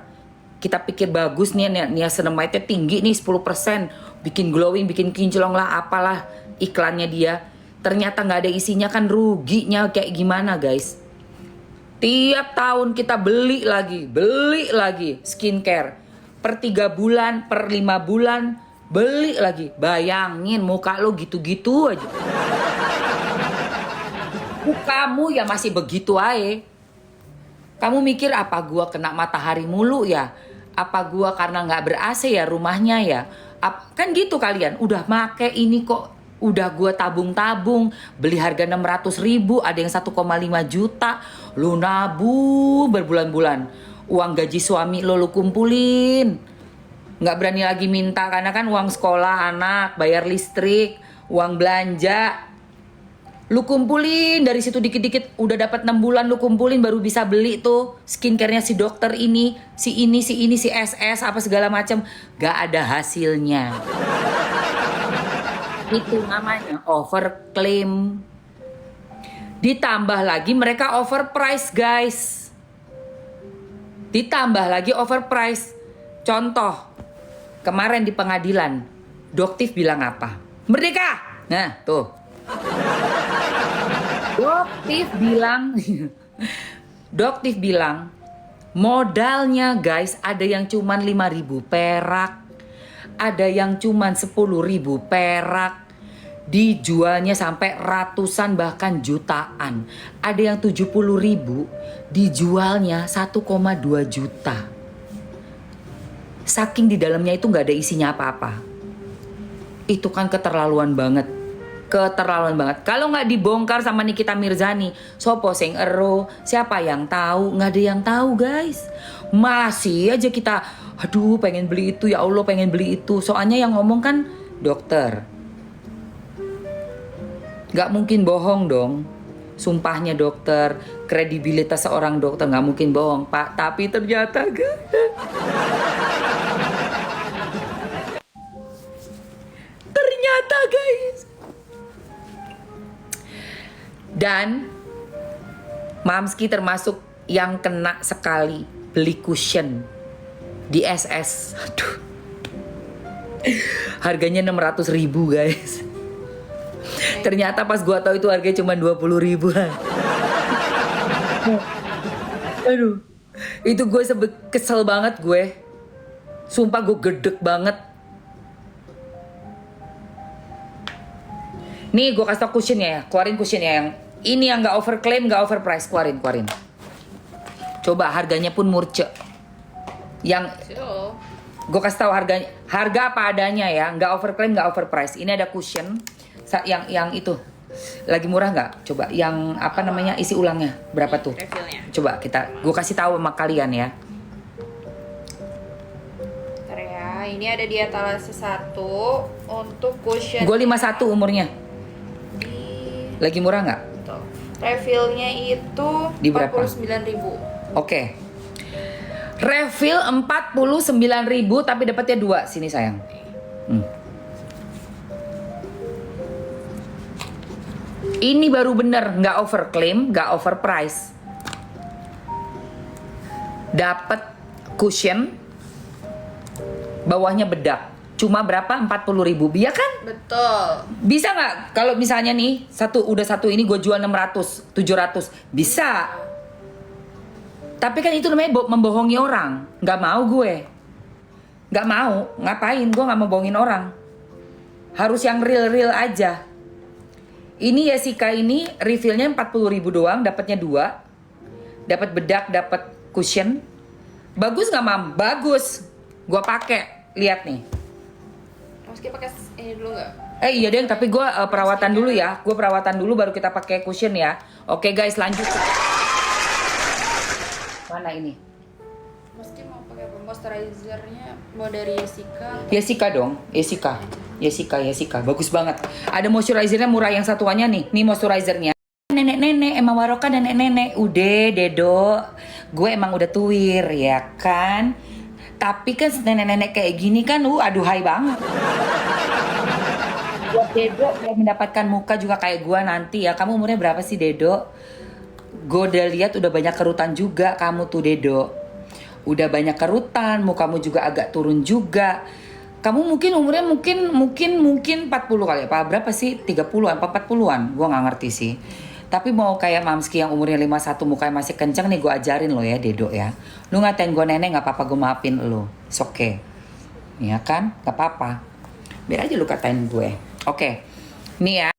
Kita pikir bagus nih niacinamide-nya tinggi nih 10%, bikin glowing, bikin kinclong lah apalah iklannya dia. Ternyata nggak ada isinya, kan ruginya kayak gimana guys. Tiap tahun kita beli lagi skincare. Per 3 bulan, per 5 bulan, beli lagi. Bayangin muka lo gitu-gitu aja. Mukamu ya masih begitu aja. Kamu mikir apa gua kena matahari mulu ya? Apa gua karena gak ber-AC ya rumahnya ya? Kan gitu kalian, udah make ini kok. Udah gue tabung-tabung, beli harga 600.000, ada yang 1,5 juta. Lu nabung berbulan-bulan. Uang gaji suami lu kumpulin. Nggak berani lagi minta karena kan uang sekolah anak, bayar listrik, uang belanja. Lu kumpulin dari situ dikit-dikit, udah dapat 6 bulan lu kumpulin baru bisa beli tuh skincare-nya si dokter ini, si SS apa segala macam. Gak ada hasilnya. Itu namanya overclaim. Ditambah lagi mereka overprice guys. Ditambah lagi overprice. Contoh, kemarin di pengadilan, Doktif bilang apa? Merdeka! Nah, tuh. Doktif bilang, Modalnya guys, ada yang cuman 5.000 perak, ada yang cuman 10.000 perak, dijualnya sampai ratusan bahkan jutaan. Ada yang 70.000, dijualnya 1,2 juta. Saking di dalamnya itu nggak ada isinya apa-apa. Itu kan keterlaluan banget. Keterlaluan banget. Kalau nggak dibongkar sama Nikita Mirzani, sopo sing ero, siapa yang tahu? Nggak ada yang tahu guys. Masih aja kita, aduh pengen beli itu, ya Allah pengen beli itu. Soalnya yang ngomong kan dokter. Nggak mungkin bohong dong. Sumpahnya dokter, kredibilitas seorang dokter nggak mungkin bohong Pak. Tapi ternyata ternyata guys. Dan Mamski termasuk yang kena sekali beli cushion di SS. Aduh. Harganya 600.000 guys. Ternyata pas gua tahu itu harganya cuma 20.000. Aduh. Itu gue kesel banget gue. Sumpah gue gedek banget. Nih gue kasih tau cushionnya ya. Keluarin cushionnya yang ini yang gak overclaim, gak overprice. Keluarin. Coba harganya pun murce. Yang gue kasih tahu harganya, harga apa adanya ya, nggak overclaim, nggak overprice. Ini ada cushion, yang itu lagi murah nggak? Coba yang apa namanya isi ulangnya berapa tuh? Refillnya. Coba gue kasih tahu sama kalian ya. Bentar ya, ini ada di etalase 1 untuk cushion. Gue 51 umurnya. Lagi murah nggak? Tuh. Refillnya itu Di berapa? 49.000. Oke. Refill 49.000 tapi dapatnya 2. Sini sayang. Ini baru bener, nggak overclaim, nggak overprice. Dapat cushion, bawahnya bedak. Cuma berapa? 40.000. Iya kan? Betul. Bisa nggak? Kalau misalnya nih udah satu ini gue jual 600, 700, bisa. Tapi kan itu namanya membohongi orang. Nggak mau gue. Nggak mau. Ngapain? Gue nggak mau bohongin orang. Harus yang real aja. Ini Jessica ini refillnya 40.000 doang, dapatnya 2. Dapat bedak, dapat cushion. Bagus nggak Mam? Bagus. Gue pakai. Lihat nih. Meski pakai ini dulu nggak? Iya deh, tapi gue perawatan dulu ya. Gue perawatan dulu baru kita pakai cushion ya. Oke guys, lanjut. Mana ini? Meski mau pakai apa? Moisturizernya mau dari Jessica. Jessica dong, Jessica. Bagus banget. Ada moisturizernya murah yang satuannya nih. Nih moisturizernya. Nenek-nenek, emang Waroka nenek-nenek. Udah, Dedo. Gue emang udah tuir, ya kan? Tapi kan nenek-nenek kayak gini kan, aduhai banget. Buat Dedo yang mendapatkan muka juga kayak gue nanti ya. Kamu umurnya berapa sih, Dedo? Gue udah lihat udah banyak kerutan juga kamu tuh, Dedo. Udah banyak kerutan, mukamu juga agak turun juga. Kamu mungkin umurnya mungkin 40 kali apa? Berapa sih? 30-an apa 40-an? Gue nggak ngerti sih. Tapi mau kayak Mamski yang umurnya 51 mukanya masih kencang nih, gue ajarin lo ya, Dedo ya. Lu ngatain gue nenek nggak apa-apa, gue maafin lo. It's okay. Ya kan? Nggak apa-apa. Biar aja lu katain gue. Oke. Nih ya.